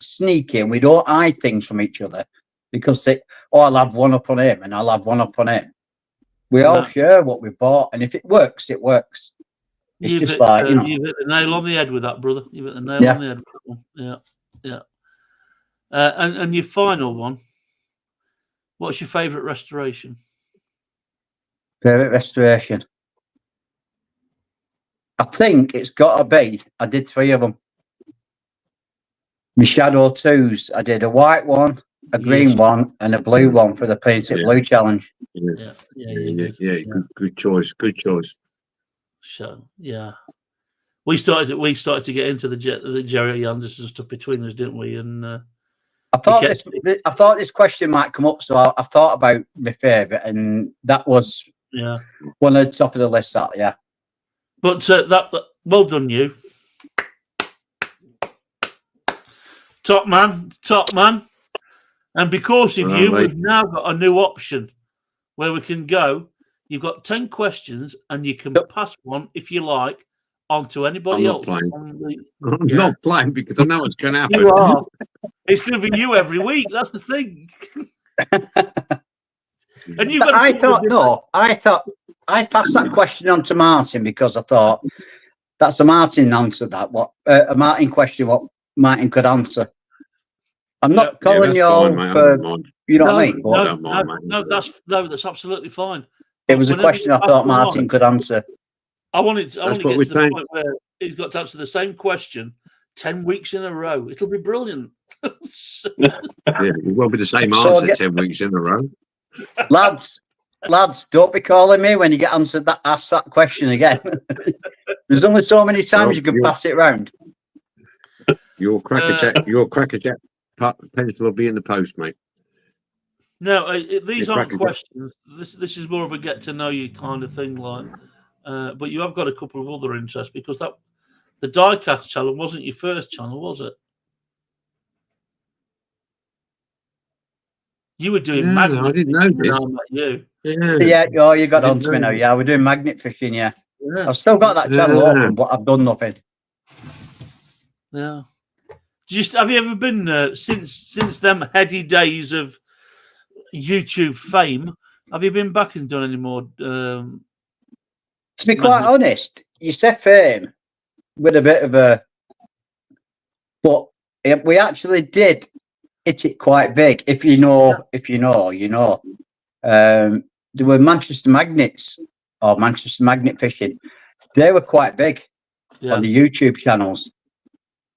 sneaky, and we don't hide things from each other because I'll have one up on him, and I'll have one up on him. We all share what we bought, and if it works, it works. It's You've just hit, like, you've hit the nail on the head with that, brother. You've hit the nail on the head with that one. Yeah. And your final one. What's your favourite restoration? Favourite restoration? I think it's got to be. I did 3 of them. My Shadow 2s. I did a white one, a green one, and a blue one for the Paint It Blue challenge. Yeah. Good choice. Good choice. So we started to get into the Jerry Anderson stuff between us, didn't we? And I thought this question might come up, so I thought about my favourite, and that was one at the top of the list. But that well done, you top man. And because of you, we've now got a new option where we can go. You've got 10 questions, and you can pass one if you like on to anybody else. I'm not playing because I know what's going to happen. You are. It's going to be you every week. That's the thing. And you've got. I passed that question on to Martin because I thought that's a Martin answer. That what a Martin question. What Martin could answer. I'm not calling you all for. You know what I mean? No, that's absolutely fine. It was a question I thought Martin could answer. I want to get to the point where he's got to answer the same question 10 weeks in a row. It'll be brilliant. It won't be the same answer 10 weeks in a row. Lads, don't be calling me when you get asked that question again. There's only so many times you can pass it around. Your crackerjack pencil will be in the post, mate. No, these aren't questions. This is more of a get to know you kind of thing, like. But you have got a couple of other interests because the Diecast channel wasn't your first channel, was it? You were doing magnet. I didn't know this. You got on to me now. Yeah, we're doing magnet fishing. Yeah. I've still got that channel open, but I've done nothing. Yeah. Have you ever been since them heady days of YouTube fame? Have you been back and done any more? To be quite honest, you said fame with a bit of a, but we actually did hit it quite big. If you know. There were Manchester Magnets or Manchester Magnet Fishing. They were quite big on the YouTube channels.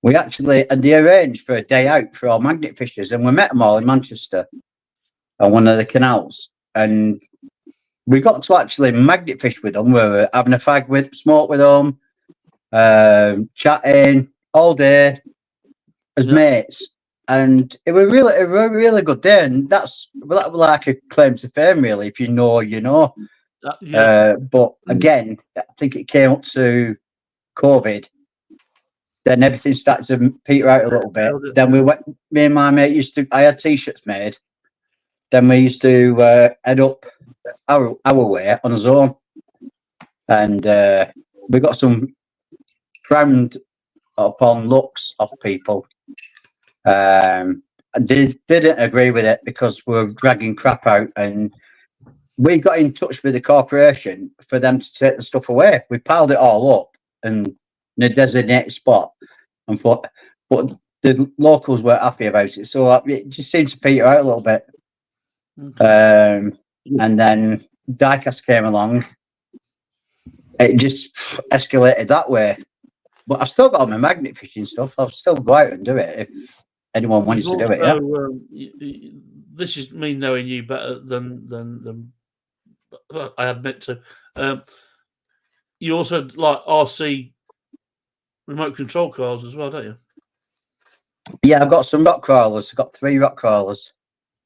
We actually, and they arranged for a day out for our magnet fishers, and we met them all in Manchester on one of the canals. And we got to actually magnet fish with them. We were having a fag smoke with them, chatting all day as mates. And it was a really good day. And that was like a claim to fame, really. If you know, you know. But again, I think it came up to COVID. Then everything started to peter out a little bit. Then me and my mate I had t-shirts made. Then we used to head up our way on his own. And we got some frowned upon looks of people. They didn't agree with it because we were dragging crap out, and we got in touch with the corporation for them to take the stuff away. We piled it all up in a designated spot, but the locals weren't happy about it, so it just seemed to peter out a little bit. And then Diecast came along. It just escalated that way. But I've still got all my magnet fishing stuff. I'll still go out and do it if anyone wants to do it. This is me knowing you better than I admit to. You also like RC remote control cars as well, don't you? Yeah, I've got some rock crawlers. I've got 3 rock crawlers.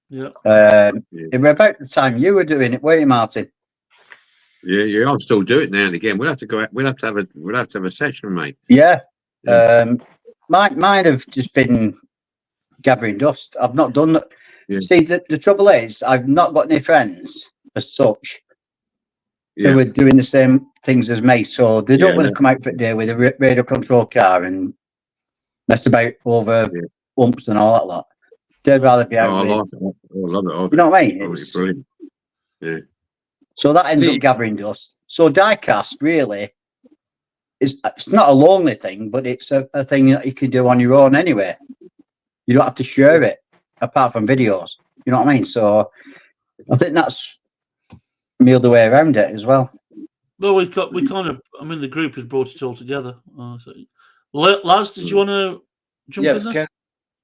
Yeah. It was about the time you were doing it, weren't you, Martin? Yeah, I'll still do it now and again. We'll have to go out. We'll have to have a session, mate. Yeah. Yeah. Mine have just been gathering dust. I've not done that. Yeah. See, the trouble is, I've not got any friends as such Yeah. who are doing the same things as me. So they don't Yeah, want to come out for a day with a radio control car and mess about over bumps and all that lot. They'd rather be out I with, like it. I love it. you know what I mean? Oh, it's brilliant. Yeah. So that ends up gathering dust. So diecast really it's not a lonely thing, but it's a thing that you can do on your own anyway. You don't have to share it apart from videos. You know what I mean? So I think that's the other way around it as well. Well, we kind of. I mean, the group has brought it all together. So. Laz, did you want to jump in there?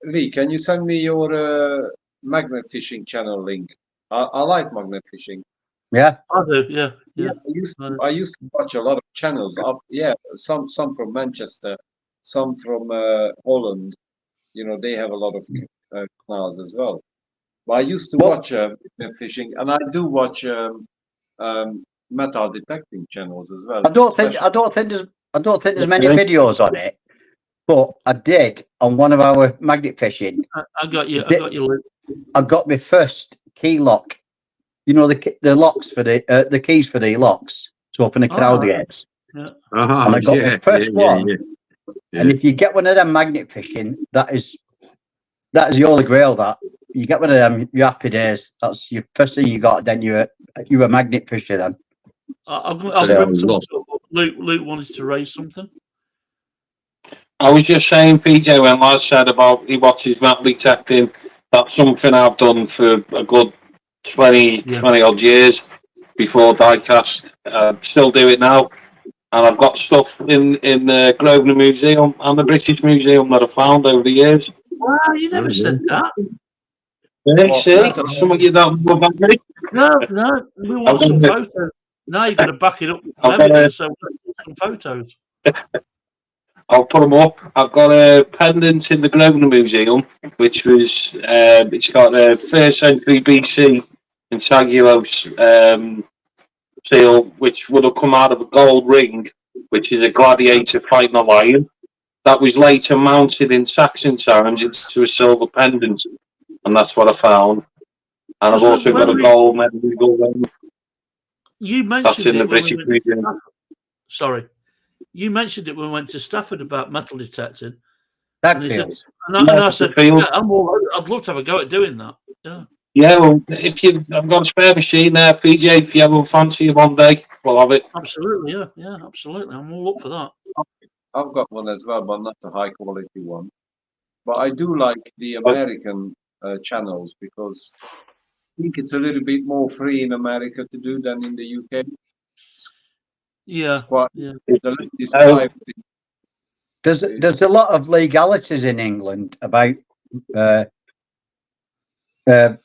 Lee, can you send me your magnet fishing channel link? I like magnet fishing. Yeah, I do. Yeah. I used to watch a lot of channels. Some from Manchester, some from Holland. You know, they have a lot of canals as well. But I used to watch magnet fishing, and I do watch metal detecting channels as well. I don't think there's many videos on it, but I did on one of our magnet fishing. I got you. Luke. I got my first key lock. You know the locks for the keys for the locks to open the canal gates. Yeah. And I got the first one. Yeah. And if you get one of them magnet fishing, that is the holy grail. That you get one of them, you're happy days. That's your first thing you got. Then you're a magnet fisher. Then Luke wanted to raise something. I was just saying, PJ, when Laz said about he watches metal detecting, that's something I've done for a good 20 odd years before diecast. Still do it now, and I've got stuff in the Grosvenor Museum and the British Museum that I found over the years. Wow, you never said that. Yeah, see, some of you don't know about me. No, we want some photos. Now you've got to back it up with evidence, so some photos. I'll put them up. I've got a pendant in the Grosvenor Museum, which was it's got a 1st century BC intaglio seal, which would have come out of a gold ring, which is a gladiator fighting a lion. That was later mounted in Saxon times into a silver pendant, and that's what I found. And I've also got a gold medieval ring. You mentioned that's in the British Museum. Sorry. You mentioned it when we went to Stafford about metal detecting. I said, I'd love to have a go at doing that. Yeah. Yeah, well, I've got a spare machine there, PJ. If you ever fancy it one day, we'll have it. Absolutely, yeah, absolutely. I'm all up for that. I've got one as well, but not the high quality one. But I do like the American channels because I think it's a little bit more free in America to do than in the UK. There's a lot of legalities in England about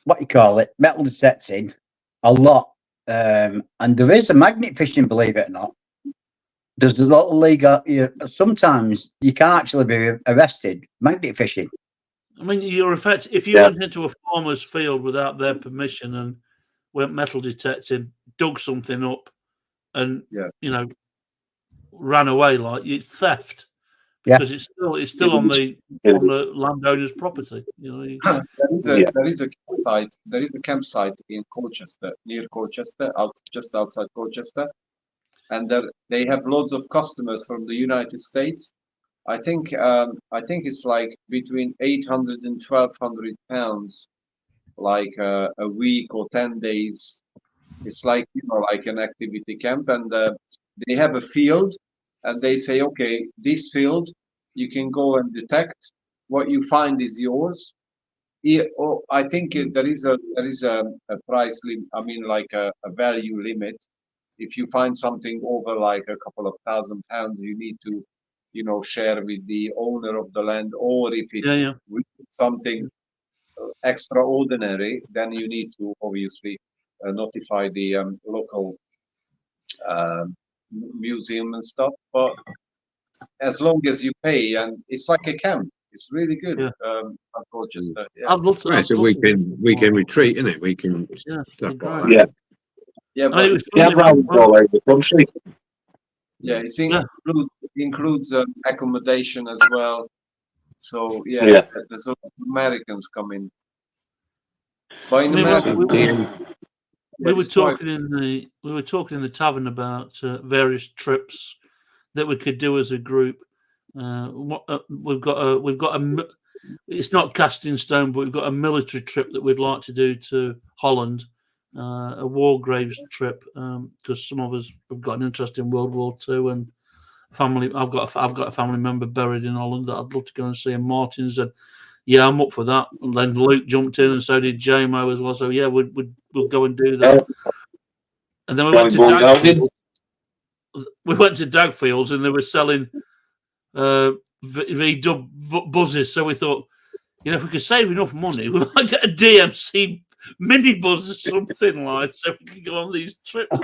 what you call it, metal detecting, a lot, and there is a magnet fishing, believe it or not. There's a lot of legal. Sometimes you can actually be arrested magnet fishing. I mean, if you went into a farmer's field without their permission and went metal detecting, dug something up, and ran away, like it's theft because it's still on the landowner's property. There is a campsite in Colchester, near Colchester, just outside Colchester, and they have loads of customers from the United States. I think it's like between 800 and 1,200 pounds, like a week or 10 days. It's like like an activity camp, and they have a field, and they say, okay, this field you can go and detect. What you find is yours. I think there is a price limit. I mean, like a value limit. If you find something over like a couple of £1,000, you need to, share with the owner of the land. Or if it's something extraordinary, then you need to obviously notify the local museum and stuff. But as long as you pay, and it's like a camp, it's really good. Colchester. I'd love to. It's a weekend retreat, isn't it? We can stuff like that. Yeah, I mean, but it was Yeah, funny, round all over the country. it includes accommodation as well. So Yeah. there's a lot of Americans coming. But in I mean, America, we were it's quite- talking in the tavern about various trips that we could do as a group. We've got a it's not cast in stone, but we've got a military trip that we'd like to do to Holland, a war graves trip, because some of us have got an interest in World War II and family. I've got a family member buried in Holland that I'd love to go and see. And Martin said, "Yeah, I'm up for that." And then Luke jumped in, and so did JMO as well. So yeah, we'll go and do that. And then we went to Dagfields. We went to Dagfields, and they were selling V-dub buzzes. So we thought, if we could save enough money, we might get a DMC mini buzz or something like, so we can go on these trips. I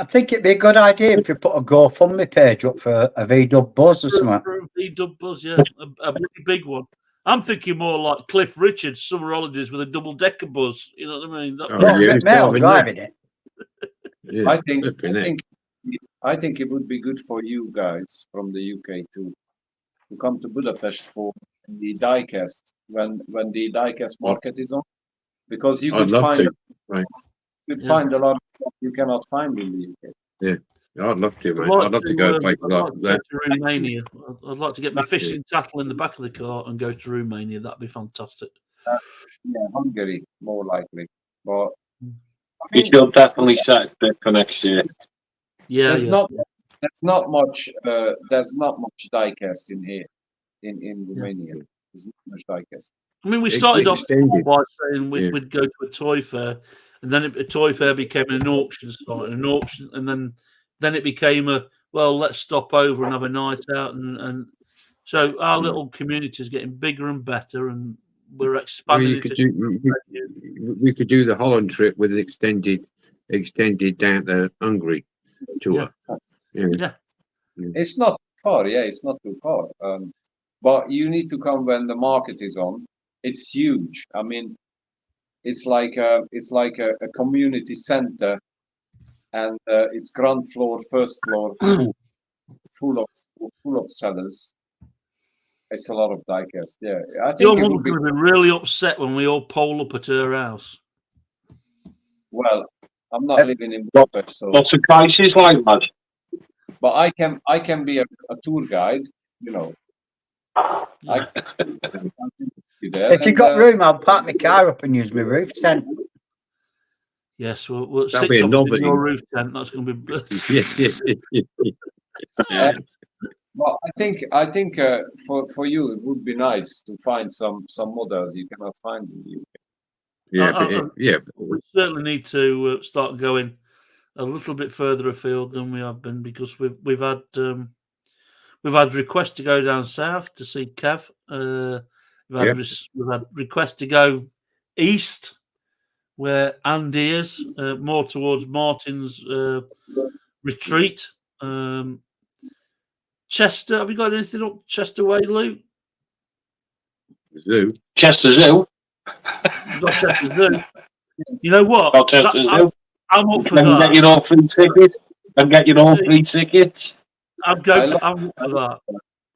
think it'd be a good idea if you put a GoFundMe page up for a V-dub buzz or something. For a V-dub buzz, yeah, a bloody big one. I'm thinking more like Cliff Richard's summer holidays with a double-decker buzz. You know what I mean? Male driving it. Yeah, I think it would be good for you guys from the UK to come to Budapest for the diecast when the diecast market is on, because you could find find a lot of stuff you cannot find in the UK. Yeah, I'd love to, mate. I'd love to go places like that. To Romania. I'd like to get my fishing tackle in the back of the car and go to Romania. That'd be fantastic. Hungary more likely, but You should definitely set it for next year. Yeah, there's not much diecast in here in Romania. There's not much diecast. I mean, we started off Extended. by saying we'd go to a toy fair, and then a toy fair became an auction site, and then it became let's stop over and have a night out, and so our little community is getting bigger and better, and we're expanding. We could do the Holland trip with an extended down to Hungary tour. Yeah. It's not far. Yeah, it's not too far. But you need to come when the market is on. It's huge. I mean, it's like a community center, and it's ground floor, first floor, full of sellers. It's a lot of diecast. Yeah, I think Your mum would have been really upset when we all pole up at her house. Well, I'm not living in Budapest, so. What's the prices like, lad? But I can be a tour guide. I can be there. If you've got room, I'll park my car up and use my roof tent. Yes, well That'll 6 be a of us in novelty. your roof tent. That's going to be. Well, I think for you it would be nice to find some models you cannot find in the UK. We certainly need to start going a little bit further afield than we have been, because we've had requests to go down south to see Kev. We've had requests to go east, where Andy is, more towards Martin's retreat. Chester, have you got anything up Chester way, Luke? Zoo. Chester Zoo. You've got Chester Zoo. You know what? Got Chester Zoo. I'm up for And that. get your all free tickets. I'm up for that.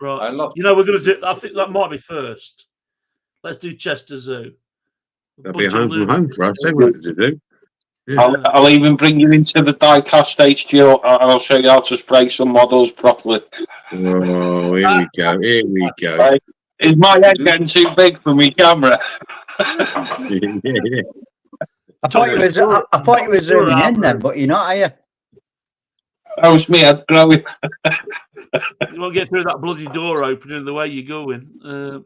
Right. I love. We're going to do. I think that might be first. Let's do Chester Zoo. That'll be a home from home for us. They want to do. Yeah. I'll even bring you into the diecast HQ, and I'll show you how to spray some models properly. Oh, here we go. Here we go. Right. Is my head getting too big for my camera? Yeah. I thought you were zooming in then, but you're not, are you? That was me head growing. You won't get through that bloody door opening the way you're going.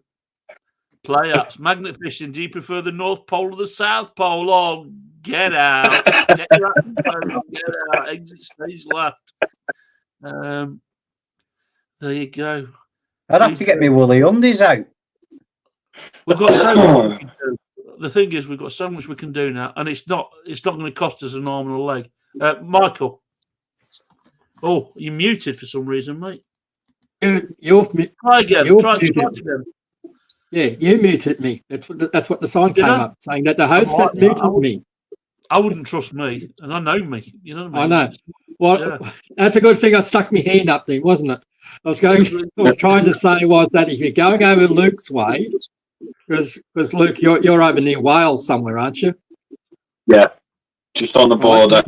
Play apps. Magnet fishing. Do you prefer the North Pole or the South Pole? Oh, get out. Get out. Exit stage left. There you go. I'd have to get my woolly undies out. We've got so much we can do. The thing is, we've got so much we can do now, and it's not going to cost us an arm and a leg. Michael. Oh, you're muted for some reason, mate. You've Try again. Try again. Yeah, you muted me. That's what the sign came up saying that the host had muted me. I wouldn't trust me, and I know me. You know what I I mean? know. Well, Yeah. that's a good thing. I stuck my hand up there, wasn't it? I was trying to say was that if you're going over Luke's way, because Luke, you're over near Wales somewhere, aren't you? Yeah, just on the border.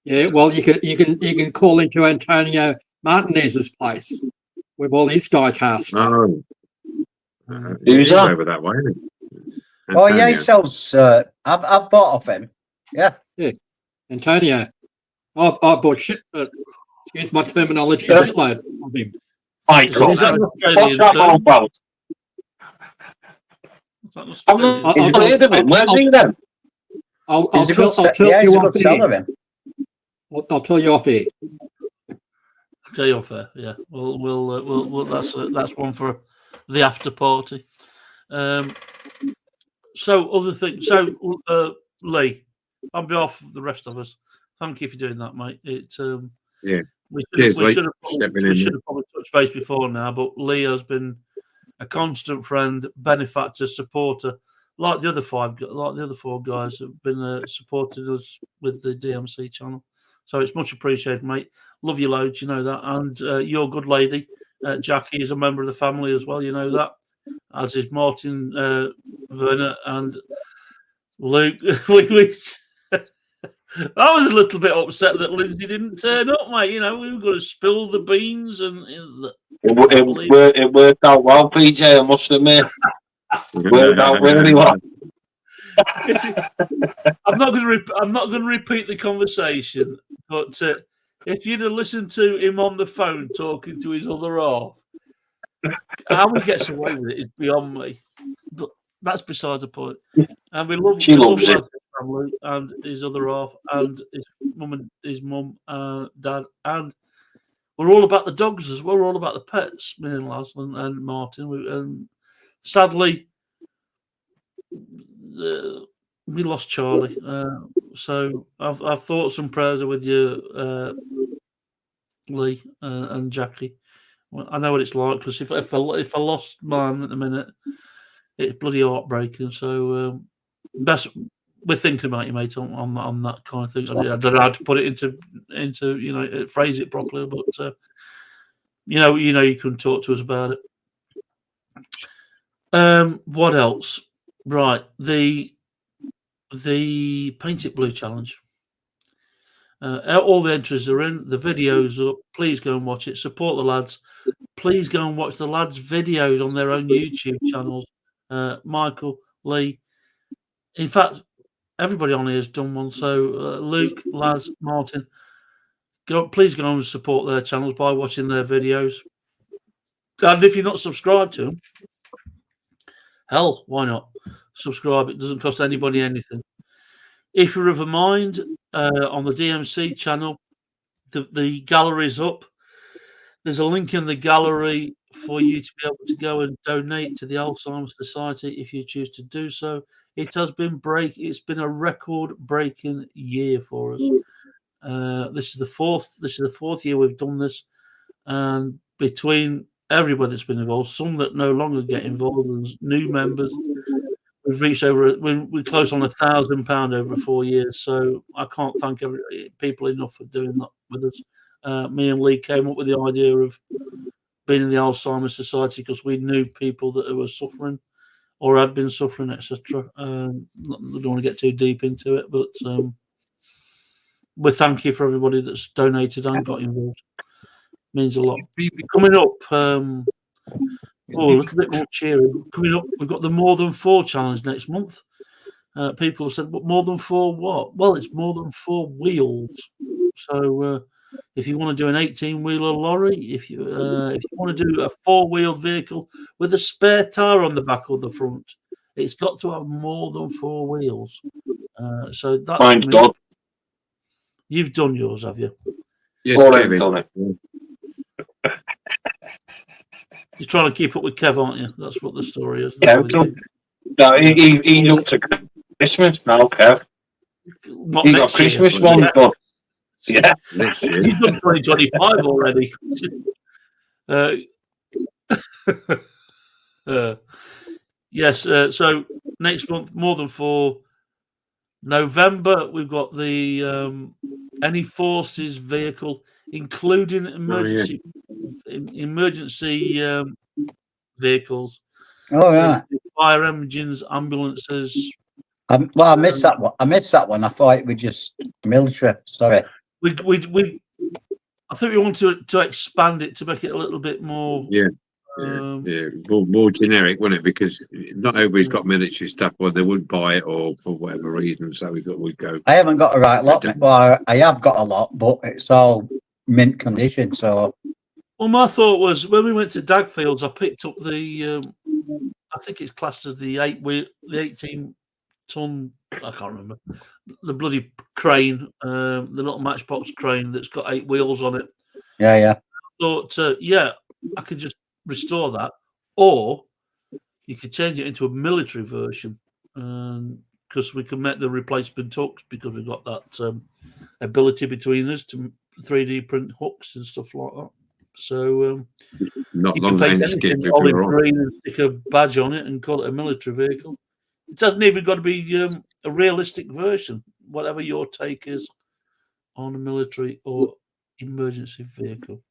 Yeah. Well, you can call into Antonio Martinez's place with all his diecast stuff. Oh. Who's He's that? over that way, isn't he? Oh yeah, he Antonio. sells. I've bought off him. Yeah. Antonio. I bought shit. Excuse my terminology. Shitload of him. Michael. Is that an What's Australian that all term? about? Is that an I'm Australian not term? heard of him. Where's he then? I'll He's a tell good you he's a off good seller air. him. I'll tell you off air. Okay, off there. Yeah. We'll that's one for the after party. So other things. So Lee, on behalf of the rest of us, thank you for doing that, mate. Yeah. We Cheers, Lee. should have Stepping in there. probably touched base before now, but Lee has been a constant friend, benefactor, supporter, like the other four guys have been supported us with the DMC channel. So it's much appreciated, mate. Love you loads, you know that, and your good lady, Jackie, is a member of the family as well, you know that, as is Martin, Werner, and Luke. I was a little bit upset that Lindsay didn't turn up, mate. You know, we were going to spill the beans, and It worked out well, PJ, I must admit. Worked out really well. I'm not going to repeat the conversation, but if you'd have listened to him on the phone talking to his other half, how he gets away with it is beyond me. But that's beside the point. And we love it. Family and his other half, and his mum, dad, and we're all about the dogs as well. We're all about the pets, me and Laz and Martin. Sadly, we lost Charlie. So our thoughts and prayers are with you, Lee and Jackie. Well, I know what it's like, because if I lost mine at the minute, it's bloody heartbreaking. So we're thinking about you, mate, on that kind of thing. I don't know how to put it into phrase it properly, but you can talk to us about it. What else? Right, the Paint It Blue challenge. All the entries are in. The video's up. Please go and watch it. Support the lads. Please go and watch the lads' videos on their own YouTube channels. Michael, Lee. In fact, everybody on here has done one. So Luke, Laz, Martin, please go and support their channels by watching their videos. And if you're not subscribed to them, hell, why not? Subscribe. It doesn't cost anybody anything. If you're of a mind, on the DMC channel, the gallery's up. There's a link in the gallery for you to be able to go and donate to the Alzheimer's Society if you choose to do so. It's been a record-breaking year for us. This is the fourth year we've done this, and between everybody that's been involved, some that no longer get involved, and new members, we've reached we closed on £1,000 over 4 years. So I can't thank people enough for doing that with us. Me and Lee came up with the idea of being in the Alzheimer's Society because we knew people that were suffering or had been suffering, etc. I don't want to get too deep into it, but we thank you for everybody that's donated and got involved. Means a lot. Coming up, a little bit more cheery. Coming up, we've got the More Than 4 challenge next month. People have said, "But more than 4 what?" Well, it's more than 4 wheels. So if you want to do an 18-wheeler lorry, if you want to do a 4-wheeled vehicle with a spare tire on the back or the front, it's got to have more than 4 wheels. So that's Mine's done. You've done yours, have you? Yes, Already Kevin. done it. You're trying to keep up with Kev, aren't you? That's what the story is. Yeah, no, he's up to Christmas now, Kev. What, He got Christmas one done. Yeah. next year. He's done 2025 already. Yes, so next month, More Than 4. November, we've got the any forces vehicle, including emergency vehicles. Oh, So right. fire engines, ambulances. Well, I missed that one. I thought it was just military. Sorry. I think we want to expand it to make it a little bit more. Yeah. More generic, wouldn't it? Because not everybody's got military stuff, or they wouldn't buy it, or for whatever reason. So we thought we'd go. I haven't got a right lot. Well, I have got a lot, but it's all mint condition. So, well, my thought was when we went to Dagfields, I picked up the. I think it's classed as the 18-ton. I can't remember the bloody crane, the little matchbox crane that's got 8 wheels on it. yeah. I thought, I could just restore that, or you could change it into a military version, because we can make the replacement hooks because we've got that ability between us to 3D print hooks and stuff like that. So Not you long can paint anything anything olive green and stick a badge on it and call it a military vehicle. It doesn't even got to be a realistic version, whatever your take is on a military or emergency vehicle.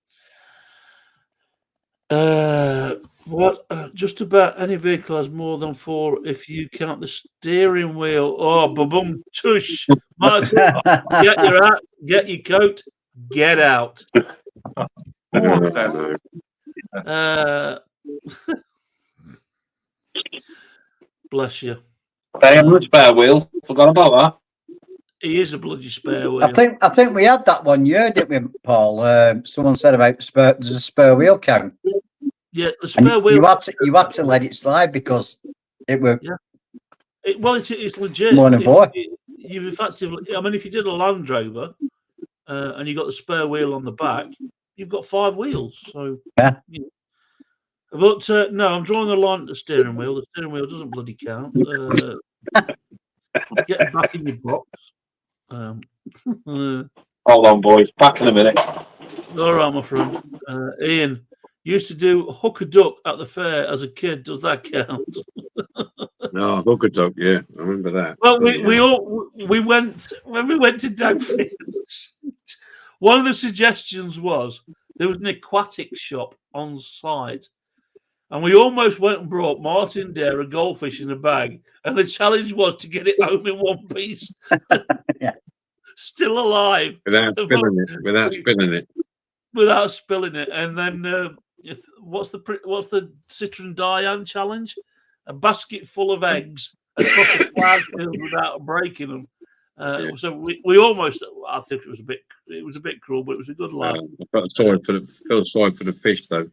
Just about any vehicle has more than 4 if you count the steering wheel. Oh, ba-boom, tush. Get your hat, get your coat, get out. Bless you. I have a spare wheel. Forgot about that. He is a bloody spare wheel. I think we had that one year, didn't we, Paul? Someone said about there's a spare wheel count. Yeah, the spare wheel. You had to let it slide because it were. Yeah. It's legit. More than 4. You've effectively. I mean, if you did a Land Rover, and you got the spare wheel on the back, you've got 5 wheels. So yeah. But no, I'm drawing the line at the steering wheel. The steering wheel doesn't bloody count. Get back in your box. Hold on, boys. Back in a minute. All right, my friend. Ian used to do hook a duck at the fair as a kid. Does that count? No, hook a duck. Yeah, I remember that. Well, we went when we went to Dagfields. One of the suggestions was there was an aquatic shop on site. And we almost went and brought Martin Dare a goldfish in a bag. And the challenge was to get it home in one piece. Yeah. Still alive. Without spilling it. Without spilling it. And then what's the Citron Diane challenge? A basket full of eggs across the flagfield without breaking them. So we almost. I think it was a bit cruel, but it was a good laugh. I felt sorry for the fish though.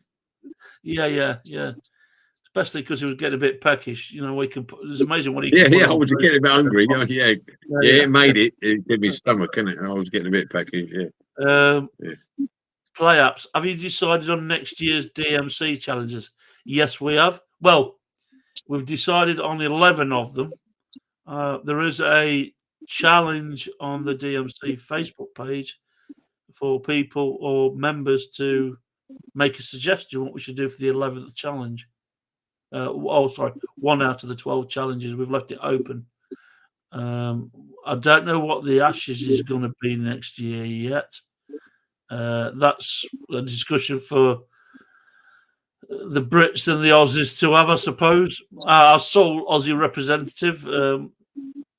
Yeah. Especially because he was getting a bit peckish. You know, it's amazing what he. Yeah. I was getting a bit hungry. Yeah. It made it. It did my stomach, innit? I was getting a bit peckish. Yeah. Play apps. Have you decided on next year's DMC challenges? Yes, we have. Well, we've decided on 11 of them. There is a challenge on the DMC Facebook page for people or members to make a suggestion what we should do for the 11th challenge. 1 out of the 12 challenges. We've left it open. I don't know what the Ashes is going to be next year yet. That's a discussion for the Brits and the Aussies to have, I suppose. Our sole Aussie representative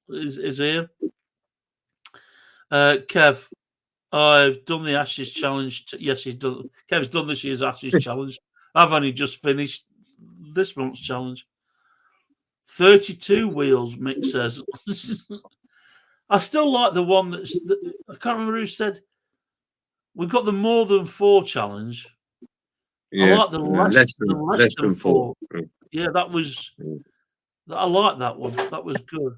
is here. Kev, I've done the Ashes challenge. Yes, he's done. Kev's done this year's Ashes challenge. I've only just finished this month's challenge. 32 wheels, Mick says. I still like the one that's. I can't remember who said. We've got the more than 4 challenge. Yeah. I like the less than 4. Yeah, that was. I like that one. That was good.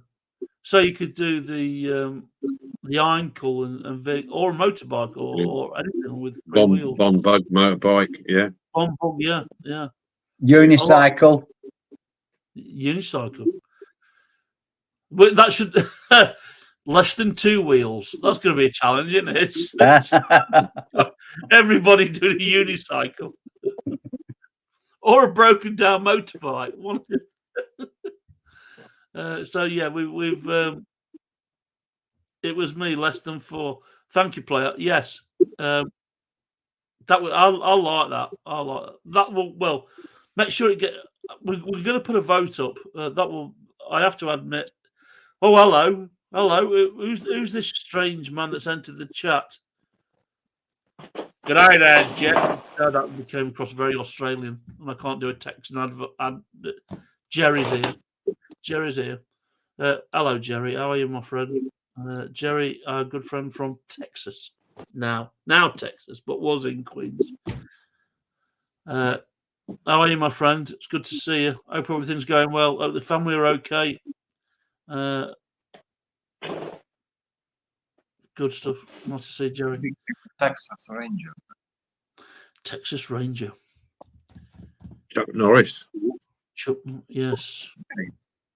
So you could do the ankle and or a motorbike or anything with 3 wheels. Bomb bug motorbike, yeah. Bomb bug, yeah. Unicycle. Unicycle. But that should less than 2 wheels. That's going to be a challenge, isn't it? Everybody doing a unicycle or a broken down motorbike. So yeah, we've It was me, less than 4. Thank you, player. Yes. That was, I like that. I like that. Well, make sure it get. We're going to put a vote up. That will. I have to admit. Oh, hello. Who's this strange man that's entered the chat? G'day there, Jet. That became across very Australian, and I can't do a text and advert. Jerry's here. Jerry's here. Hello, Jerry. How are you, my friend? Jerry, our good friend from Texas. Now Texas, but was in Queens. How are you, my friend? It's good to see you. Hope everything's going well. Hope the family are okay. Good stuff. Nice to see Jerry. Texas Ranger. Texas Ranger. Chuck Norris. Chuck, yes.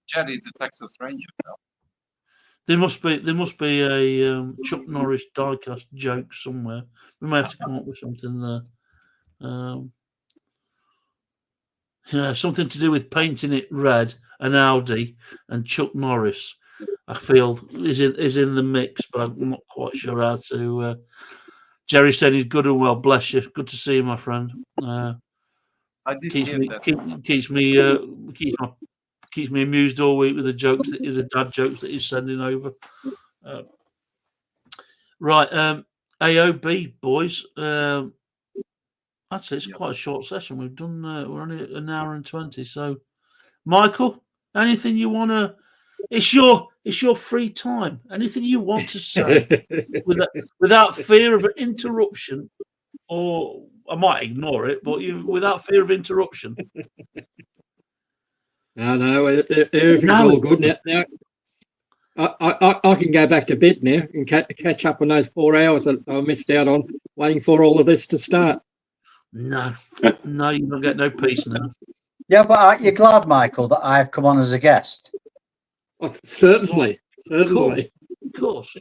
Jerry is a Texas Ranger now. There must be a Chuck Norris diecast joke somewhere. We may have to come up with something there. Yeah, something to do with painting it red, an Audi, and Chuck Norris. I feel is in the mix, but I'm not quite sure how to. Jerry said he's good and well. Bless you. Good to see you, my friend. I did Keeps hear me that. keeps me amused all week with the dad jokes that he's sending over. Right, AOB boys. Actually, it's quite a short session. We've done. We're only an hour and 20. So, Michael, anything you want to? It's your free time. Anything you want to say without fear of an interruption, or I might ignore it, but without fear of interruption. No, everything's all good now. I can go back to bed now and catch up on those 4 hours that I missed out on waiting for all of this to start. No, you don't get no peace now. Yeah, but aren't you glad, Michael, that I've come on as a guest? Well, certainly. Of course.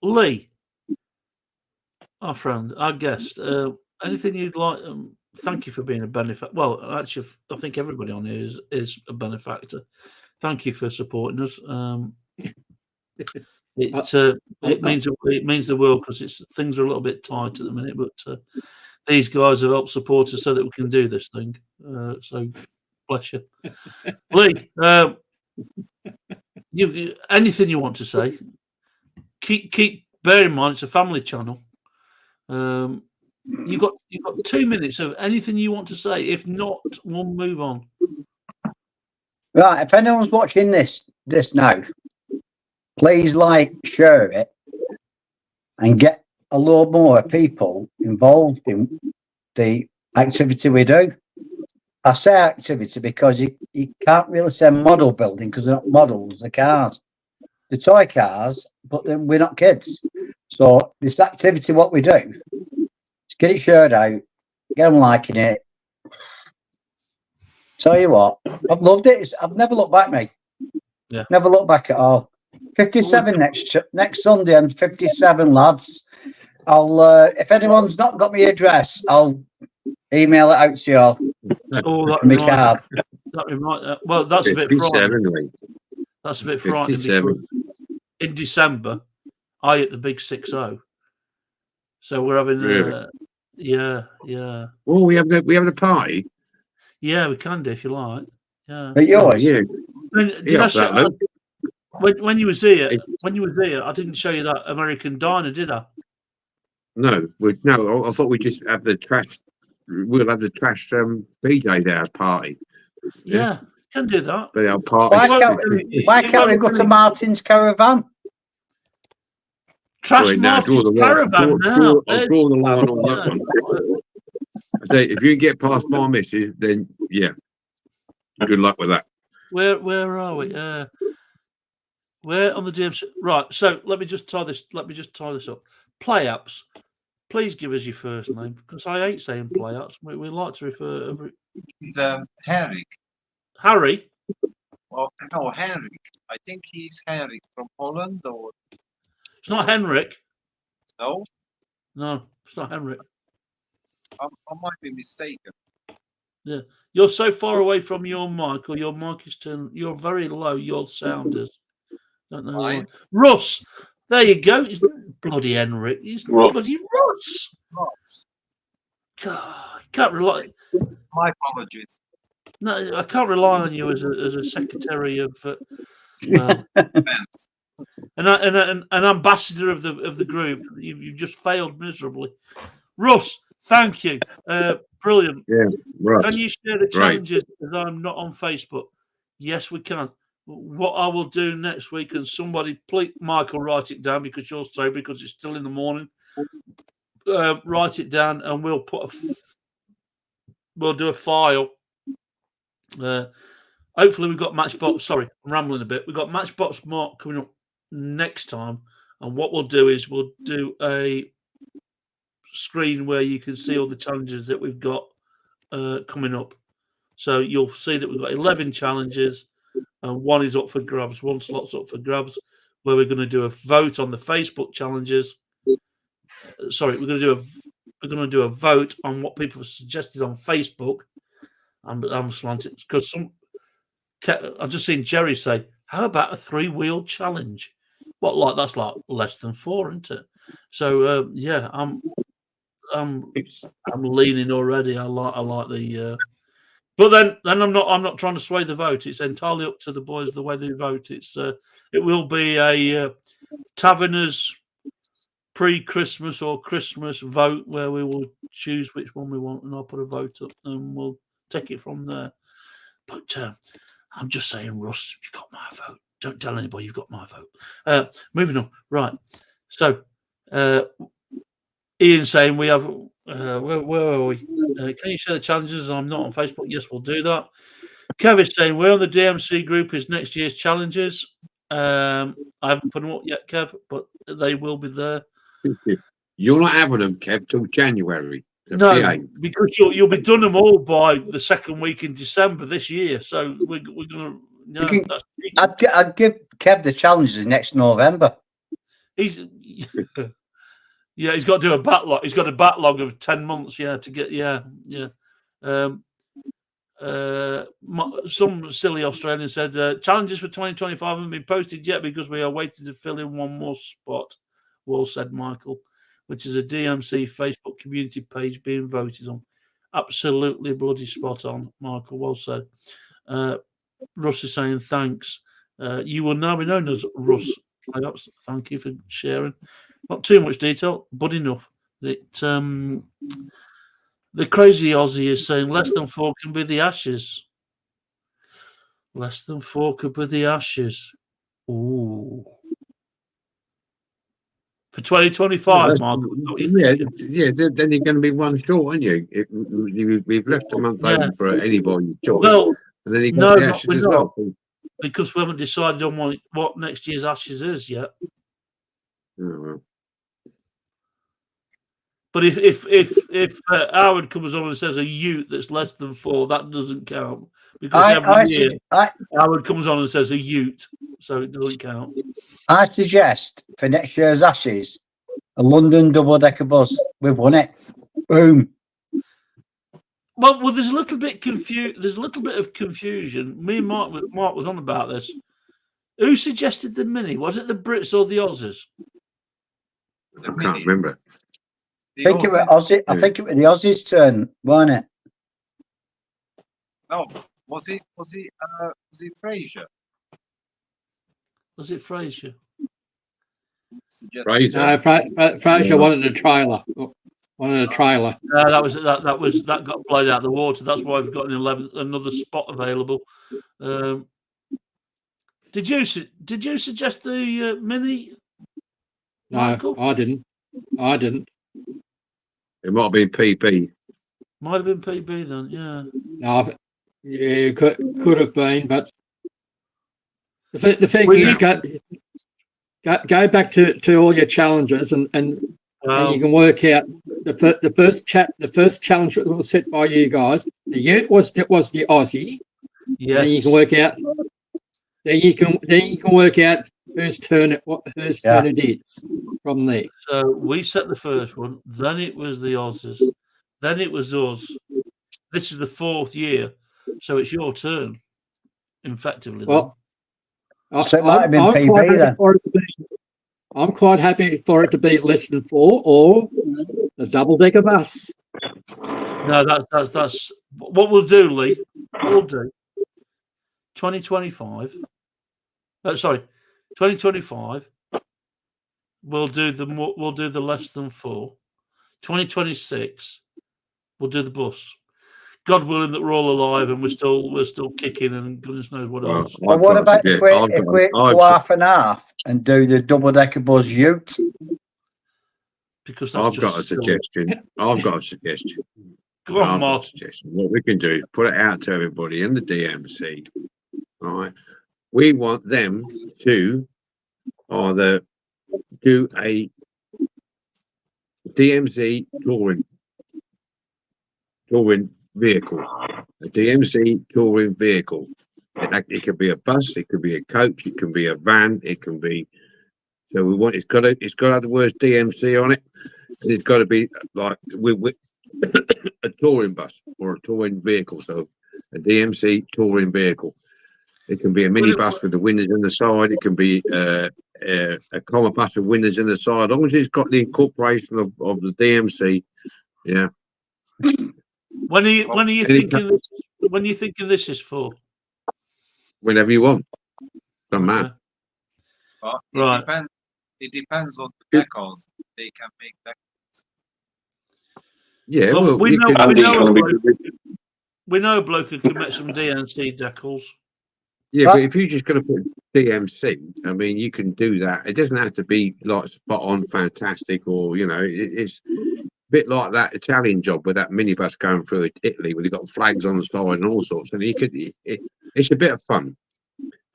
Lee, our friend, our guest, anything you'd like? Thank you for being a benefactor. Well, actually, I think everybody on here is a benefactor. Thank you for supporting us. It means the world because things are a little bit tight at the minute, but these guys have helped support us so that we can do this thing. So bless you, Lee. You anything you want to say? Keep bear in mind it's a family channel. You've got 2 minutes of anything you want to say. If not, we'll move on. Right, if anyone's watching this now, please share it, and get a lot more people involved in the activity we do. I say activity because you can't really say model building because they're not models, they're cars. They're toy cars, but we're not kids. So this activity, what we do, get it shared out, get them liking it. Tell you what, I've loved it. I've never looked back, mate. Yeah. Never looked back at all. 57 next Sunday. I'm 57, lads. I'll if anyone's not got my address, I'll email it out to you all. My card. Well, that's a bit frightening. Right? That's a bit frightening because in December, I hit the big 6-0. So we're having yeah. Well, we have a party. Yeah, we can do if you like. Yeah. But yours? Yeah. When you was here, I didn't show you that American diner, did I? No, I thought we'd just have the trash. We'll have the trash BJ there party. Yeah, can do that. But our party. Why can't we go to Martin's Caravan? Trash Martin's Caravan now. I'll draw the line on that one. I say, if you get past my missus, then yeah, good luck with that. Where are we? We're on the DMC. Right. So let me just tie this up. Play-ups. Please give us your first name because I ain't saying play-ups. We like to refer. He's Henrik. Harry. Well, no, Henrik. I think he's Henrik from Holland, or It's not Henrik. no? No, it's not Henrik. I might be mistaken. Yeah, you're so far away from your mic, or your mic is turned. You're very low. Your sound is. Don't know Aye. why. Russ, there you go. It's bloody Henrik. He's Russ. bloody Russ. Right. God, can't rely. My apologies. No, I can't rely on you as a secretary of well, Thanks. an ambassador of the group. You've just failed miserably. Russ, thank you. Brilliant. Yeah, right. Can you share the Great. challenges as I'm not on Facebook? Yes, we can. What I will do next week, and somebody, please, Michael, write it down because you'll say because it's still in the morning. Write it down, and we'll we'll do a file. Hopefully, we've got Matchbox. Sorry, I'm rambling a bit. We've got Matchbox Mark coming up next time, and what we'll do is we'll do a screen where you can see all the challenges that we've got coming up. So you'll see that we've got 11 challenges, and one is up for grabs. One slot's up for grabs, where we're going to do a vote on the Facebook challenges. Sorry, we're going to do a vote on what people have suggested on Facebook. I'm slanted because I've just seen Jerry say, "How about a 3-wheel challenge?" That's like less than 4, isn't it? So yeah, I'm leaning already. I like the. But then I'm not trying to sway the vote. It's entirely up to the boys the way they vote. It will be a Taverners pre-Christmas or Christmas vote where we will choose which one we want, and I'll put a vote up, and we'll take it from there. But I'm just saying, Russ, you got my vote. Don't tell anybody you've got my vote. Moving on. Right. So Ian saying we have. Where are we? Can you share the challenges? I'm not on Facebook. Yes, we'll do that. Kev is saying we're on the DMC group is next year's challenges. I haven't put them up yet, Kev, but they will be there. You're not having them, Kev, till January. No, because you'll be done them all by the second week in December this year. So we're gonna. No, I'd give Kev the challenges next November. He's he's got to do a backlog. He's got a backlog of 10 months. Yeah, to get some silly Australian said challenges for 2025 haven't been posted yet because we are waiting to fill in one more spot. Well said, Michael, which is a DMC Facebook community page being voted on. Absolutely bloody spot on, Michael. Well said. Russ is saying thanks. You will now be known as Russ Playoffs. Thank you for sharing. Not too much detail, but enough. The crazy Aussie is saying less than 4 can be the Ashes. Less than 4 could be the Ashes. Ooh. For 2025, Mark. Yeah. Then you're going to be one short, aren't you? We've left a month open for anybody's choice. Well, and then you got the Ashes as well. Because we haven't decided on what next year's Ashes is yet. Oh, well. But if Howard comes on and says a Ute that's less than 4, that doesn't count because every year Howard comes on and says a Ute, so it doesn't count. I suggest for next year's Ashes a London double-decker bus. We've won it. Boom. Well, there's a little bit There's a little bit of confusion. Me and Mark was on about this. Who suggested the Mini? Was it the Brits or the Aussies? I can't remember. I think it was Aussie. I think it was the Aussies' turn, wasn't it? No, was it Fraser? Was it Fraser? Fraser. Fraser wanted a trailer. That got blown out of the water. That's why we've got another spot available. Did you suggest the Mini? No, I didn't. It might have been PP. Might have been PB then, yeah. No, it could have been, but the thing is, go back to all your challenges, and you can work out the first challenge that was set by you guys. The Ute was the Aussie. Yes. And you can work out. Then you can work out whose turn it is from there. So we set the first one, then it was the Aussies, then it was us. This is the 4th year, so it's your turn, effectively. Well, So it might have been I'm quite PB then. happy for it to be. I'm quite happy for it to be less than 4 or a double-decker bus. No, that's what we'll do, Lee. What we'll do. 2025. Sorry, 2025. We'll do the less than 4. 2026. We'll do the bus. God willing that we're all alive and we're still kicking and goodness knows what else. Well, what about if we go half and half and do the double-decker bus ute? Because that's I've got a suggestion. I've got a suggestion. Go on, Martin. What we can do is put it out to everybody in the DMC. All right. We want them to either do a DMC touring vehicle, a DMC touring vehicle. It could be a bus, it could be a coach, it can be a van, it can be. So we want it's got to have the words DMC on it. And it's got to be like with a touring bus or a touring vehicle. So a DMC touring vehicle. It can be a mini bus with the windows on the side. It can be a comma bus with windows on the side. As long as it's got the incorporation of the DMC, yeah. When are you thinking this is for? Whenever you want. Doesn't matter. But Right. It depends on the decals. They can make decals. Yeah, Well, we know a bloke who can make some DMC decals. Yeah, but if you're just going to put DMC, I mean, you can do that. It doesn't have to be like spot on, fantastic, or it's a bit like that Italian job with that minibus going through Italy, where they got flags on the side and all sorts. And it's a bit of fun.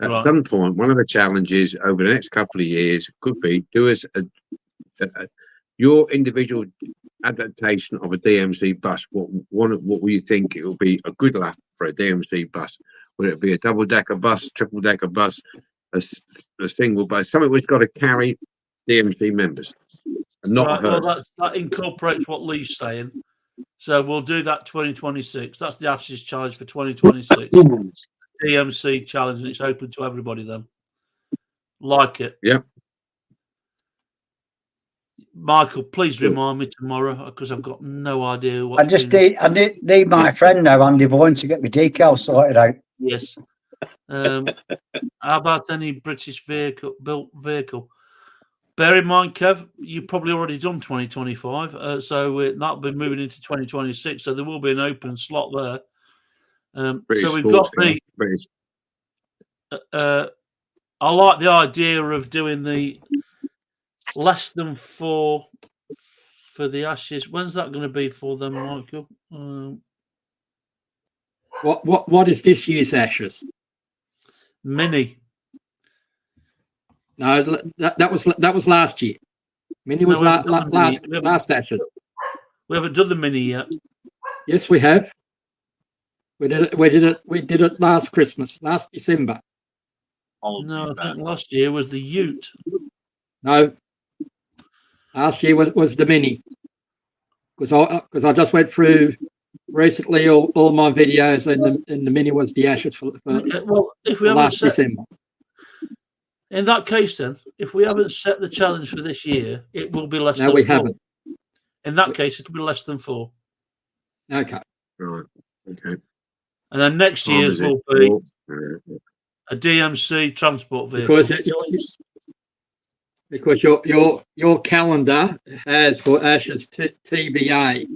At some point, one of the challenges over the next couple of years could be do us your individual adaptation of a DMC bus. What will you think it will be a good laugh for a DMC bus? Would it be a double-decker bus, triple-decker bus, a single bus, something which got to carry DMC members and not a hearse? Well, that incorporates what Lee's saying. So we'll do that 2026. That's the Ashes challenge for 2026. DMC challenge, and it's open to everybody then. Like it. Yeah. Michael, please remind me tomorrow because I've got no idea what. I need my friend now, Andy Bourne, to get my decal sorted out. Yes. How about any British built vehicle? Bear in mind, Kev, you've probably already done 2025, so that'll be moving into 2026. So there will be an open slot there. So we've got I like the idea of doing the less than 4 for the Ashes. When's that going to be for them, Michael? What is this year's Ashes? Mini. No, that was last year. Mini was last Ashes. We haven't done the mini yet. Yes, we have. We did it last Christmas, last December. No, I think last year was the Ute. No, last year was the mini. Because I just went through recently all my videos, and the mini was the Ashes for okay, well, if we last December. In that case, then, if we haven't set the challenge for this year, it will be less than 4. No, we haven't. In that case, it will be less than 4. Okay. Right. Okay. And then next year's will be a DMC transport vehicle. Because your calendar has for Ashes TBA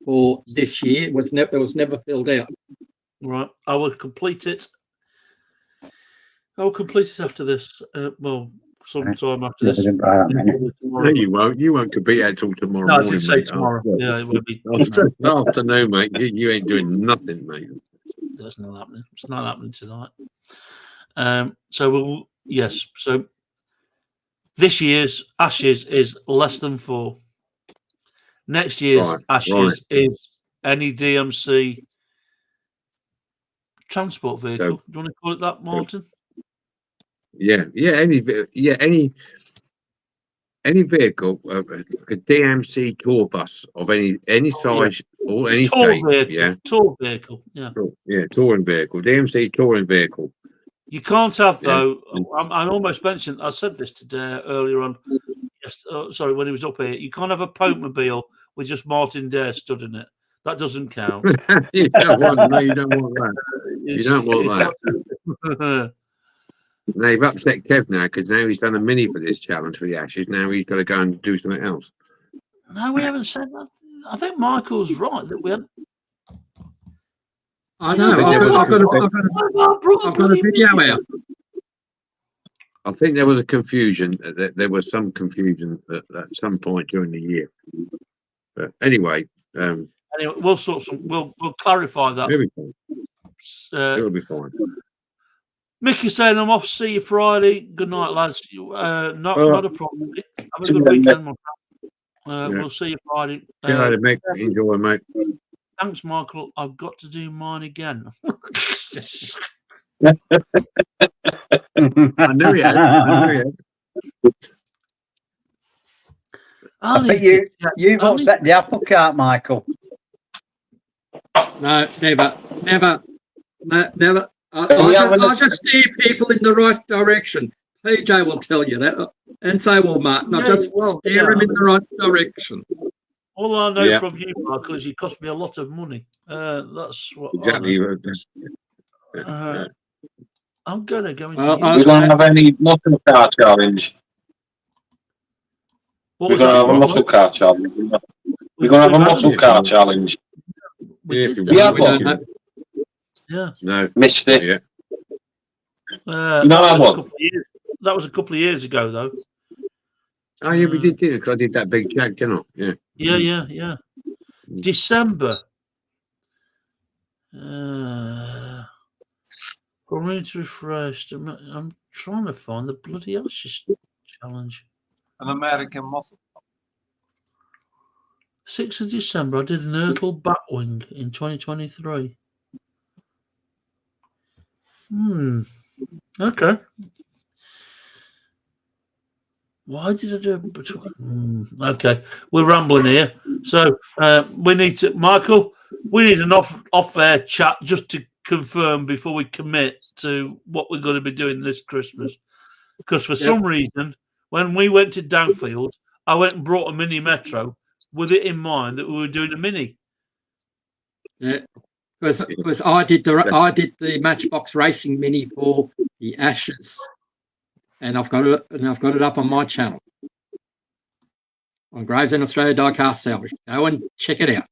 for this year it was never filled out. Right. I will complete it. After this. Sometime after this. No, you won't. You won't complete it until tomorrow morning. I did say tomorrow. Yeah, it will be. Afternoon, mate. You ain't doing nothing, mate. That's not happening. It's not happening tonight. So this year's Ashes is less than 4. Next year's Ashes is any DMC transport vehicle. Do you want to call it that, Martin? Any vehicle, a DMC tour bus of any size or any shape. Tour vehicle. Yeah. Touring vehicle. DMC touring vehicle. You can't have, though. I almost mentioned. I said this to Dare earlier on. Yes, sorry, when he was up here. You can't have a Pope-mobile with just Martin Dare stood in it. That doesn't count. You don't want that. You don't want that. Now you've upset Kev now because now he's done a mini for this challenge for the Ashes. Now he's got to go and do something else. No, we haven't said that. I think Michael's right that we haven't. I know. I've got a video out. I think there was a confusion. There was some confusion at some point during the year. But anyway, we'll sort some. We'll clarify that. It'll be fine. It'll be fine. Mickey saying I'm off. See you Friday. Good night, lads. Not a problem. Have a good weekend, my friend. We'll see you Friday. Good night, mate. Enjoy, mate. Thanks, Michael. I've got to do mine again. I knew you had. I think you've upset the apple cart, Michael. No, never. I just steer people in the right direction. PJ will tell you that, and so will Martin. I just steer them in the right direction. All I know from you, Michael, is you cost me a lot of money. That's what exactly. I'm gonna go into. We don't have any muscle car challenge. We're gonna have a muscle car challenge. We're gonna have a muscle car challenge. Yeah. No. Missed it. Yeah. That was a couple of years ago, though. Oh yeah, we did it because I did that big jack, didn't I? Yeah. Yeah. December. For me to refresh, I'm trying to find the bloody Ashes challenge. An American muscle. 6th of December, I did an Ertl Batwing in 2023. Okay. Why did I do it between? Okay, we're rambling here. So we need to, Michael, we need an off-air chat just to confirm before we commit to what we're going to be doing this Christmas. Because for some reason, when we went to Downfield, I went and brought a mini Metro with it in mind that we were doing a mini. Yeah, because I did the Matchbox Racing mini for the Ashes, and I've got it up on my channel on Gravesend Australia Diecast Salvage. Go and check it out.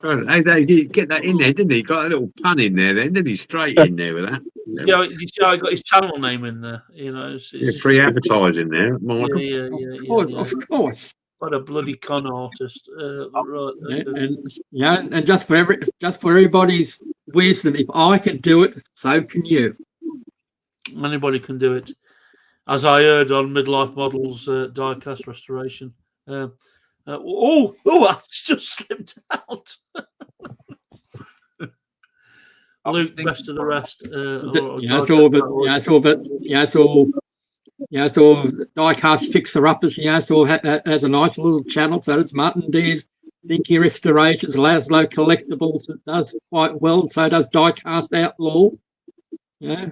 Hey, he get that in there, didn't he? He got a little pun in there, then, didn't he? Straight in there with that. Yeah, you see, I got his channel name in there. You know, it's free advertising there, Michael. Yeah. Of course. What a bloody con artist, right? And just for everybody's wisdom, if I can do it, so can you. Anybody can do it, as I heard on Midlife Models Diecast Restoration. I just slipped out. Luke, best of the rest. Diecast Fixer Uppers. So has a nice little channel. So does Martin D's Dinky Restorations, Lazi-low Collectibles. It does quite well. So does Diecast Outlaw. Yeah.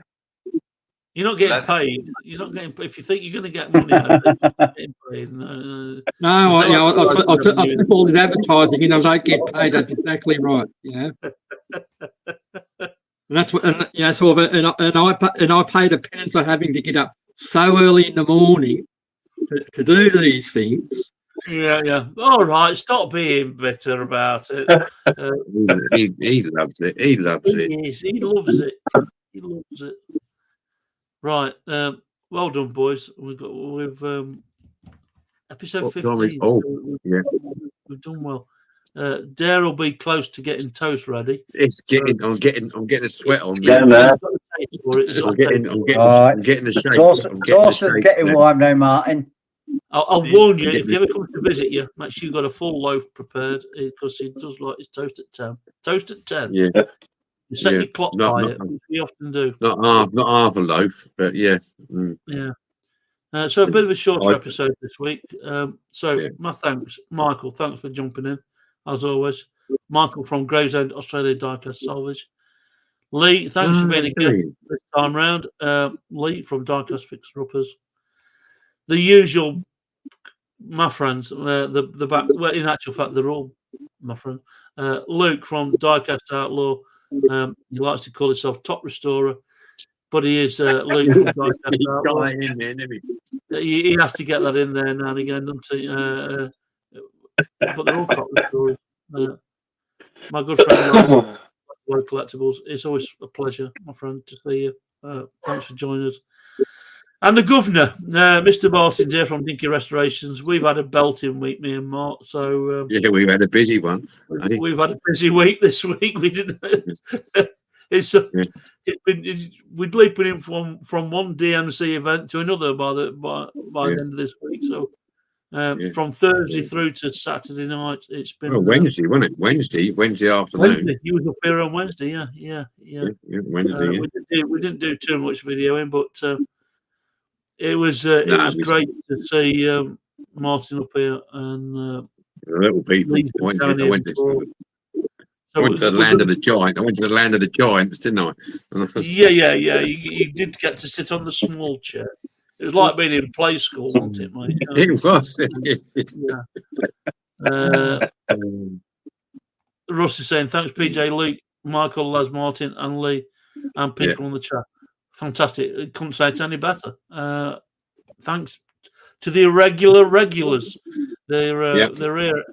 You're not getting paid. You're not getting. If you think you're going to get money out of it, you're not getting paid. I slip all this advertising in. I don't get paid. That's exactly right. Yeah. And that's what. And I paid a penny for having to get up so early in the morning to do these things. Yeah. All right, stop being bitter about it. He loves it. He loves it. He loves it. He loves it. Right, well done, boys. We've episode 15. We've done well. Dare will be close to getting toast ready. It's getting. I'm getting a sweat on. Yeah, man. I'm getting the shape. Toast is getting warm now, Martin. I'll warn you, if he ever comes to visit you, make sure you've got a full loaf prepared because he does like his toast at 10. Toast at 10. Yeah. You set your clock by it, which we often do. Not half a loaf, but yeah. Yeah. So a bit of a shorter episode this week. My thanks, Michael. Thanks for jumping in, as always. Michael from Gravesend, Australia Diecast Salvage. Lee, thanks for being a guest Okay. this time round. Lee from Diecast Fixer Uppers. The usual, my friends. The back. Well, in actual fact, they're all my friend. Luke from Diecast Outlaw. He likes to call himself Top Restorer, but he is Luke from Diecast He Outlaw. got it in there, didn't he? He has to get that in there now and again, doesn't he? But they're all Top Restorers. My good friend Lazi-low collectibles. It's always a pleasure, my friend, to see you. Thanks for joining us. And the governor, Mr. Martin here from Dinky Restorations. We've had a belting week, me and Mark. So Yeah, we've had a busy one. we've had a busy week this week. We didn't. It's been we're leaping in from one DMC event to another by the end of this week. So from Thursday through to Saturday night, it's been Wednesday, wasn't it? Wednesday afternoon. Wednesday. You was up here on Wednesday, yeah. Wednesday. We didn't do too much videoing, but it was great to see Martin up here and little people. I went to the land of the giant. I went to the land of the giants, didn't I? Yeah. You did get to sit on the small chair. It was like being in play school, wasn't it, mate? It was. Yeah. Russ is saying, thanks, PJ, Luke, Michael, Les, Martin, and Lee, and people on the chat. Fantastic. Couldn't say it any better. Thanks to the irregular regulars. They're here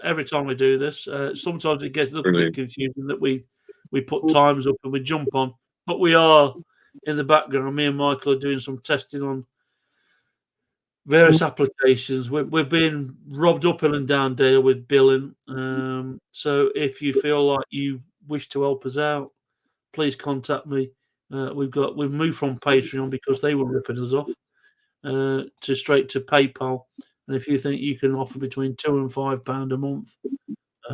every time we do this. Sometimes it gets a little bit confusing that we put times up and we jump on, but we are in the background. Me and Michael are doing some testing on various applications. We're being robbed up and down there with billing. So if you feel like you wish to help us out, please contact me. We've moved from Patreon because they were ripping us off to straight to PayPal. And if you think you can offer between £2 and £5 a month,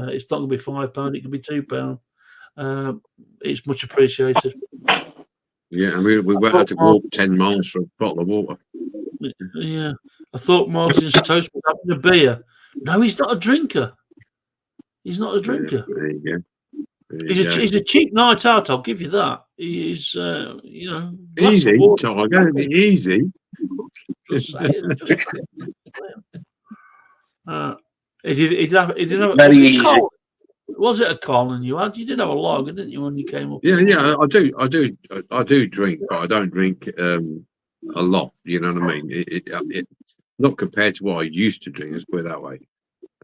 it's not going to be £5. It can be £2. It's much appreciated. Yeah, and we won't have to walk 10 miles for a bottle of water. Yeah, I thought Martin's toast was having a beer. No, he's not a drinker. He's not a drinker. There you go. He's a cheap night out. I'll give you that. He's easy, Tiger. Easy. Just saying. He did have very easy. Was it a Colin you had? You did have a lager, didn't you, when you came up? Yeah, I do drink, but I don't drink a lot. You know what I mean? It not compared to what I used to drink. Let's put it that way.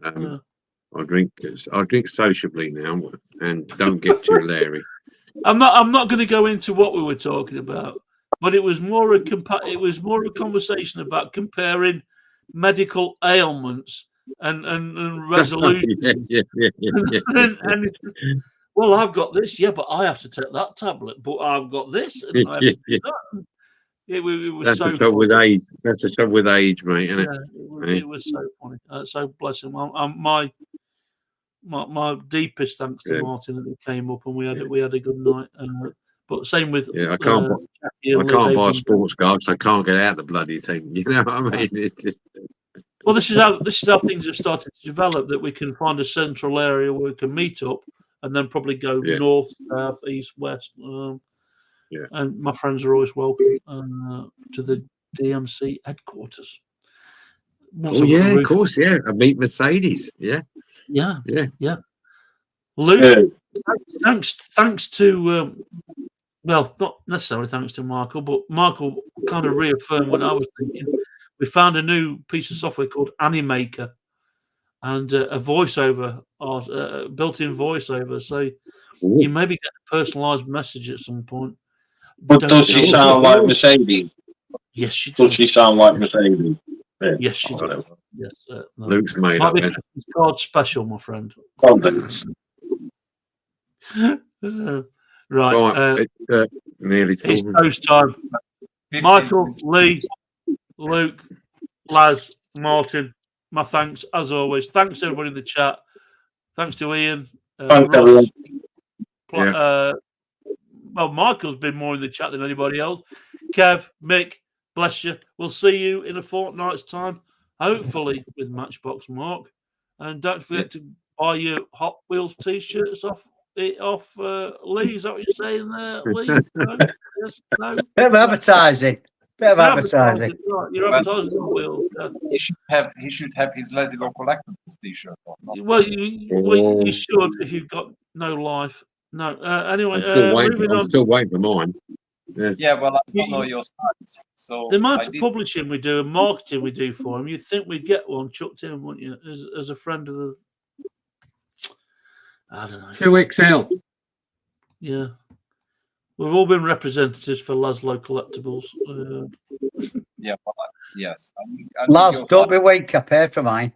I drink sociably now, and don't get too leery. I'm not going to go into what we were talking about, but it was more a conversation about comparing medical ailments and resolution. Yeah. Well, I've got this, but I have to take that tablet. But I've got this, and I have to do that. It was That's so the trouble with age. That's the trouble with age, mate. Isn't it? It was so funny. So bless him. My deepest thanks to Martin that he came up and we had a good night. But same with I can't buy a sports car because I can't get out the bloody thing. You know what I mean? Well, this is how things have started to develop. That we can find a central area where we can meet up and then probably go north, south, east, west. And my friends are always welcome to the DMC headquarters. Of course, I meet Mercedes. Yeah. Luke, thanks to well, not necessarily thanks to Michael, but Michael kind of reaffirmed what I was thinking. We found a new piece of software called Animaker and a voiceover, built-in voiceover. So you maybe get a personalised message at some point. But does she sound like Mercedes? Yes, she does. Does she sound like Mercedes? Yeah. Yes, she does. Yes, Luke's made up. It's called special, my friend. Right. Nearly it's toast time. Michael, Lee, Luke, Laz, Martin, my thanks as always. Thanks to everybody in the chat. Thanks to Ian. Ross. Well, Michael's been more in the chat than anybody else. Kev, Mick, bless you. We'll see you in a fortnight's time, hopefully with Matchbox Mark. And don't forget to buy your Hot Wheels t-shirts off it off Lee. Is that what you're saying there, Lee? No? Yes, no? Bit of advertising. Bit of advertising. Right, you're advertising on wheels. Yeah. He should have his Lazi-low collectibles t-shirt on. Well, you should if you've got no life. No. Anyway, I'm still waiting for mine. Yeah, well, I don't know your stats. So the amount of publishing we do and marketing we do for them, you'd think we'd get one chucked in, wouldn't you? As a friend of the, I don't know. 2 weeks out. Yeah, we've all been representatives for Lazi-low collectibles. Yeah, well, yes. Laz, don't be weak. I paid for mine.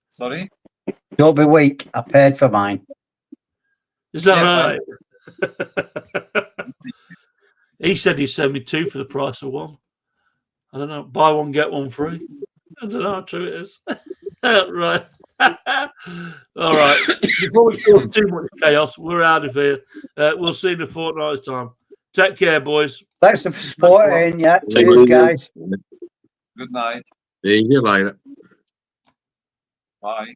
Sorry? Don't be weak. I paid for mine. Is that Yes, right? He said he'd send me 2 for the price of 1. I don't know. Buy 1, get 1 free. I don't know how true it is. Right. All right. Before we cause too much chaos, we're out of here. We'll see you in a fortnight's time. Take care, boys. Thanks for supporting. Yeah. Cheers, guys. Good night. See you later. Bye.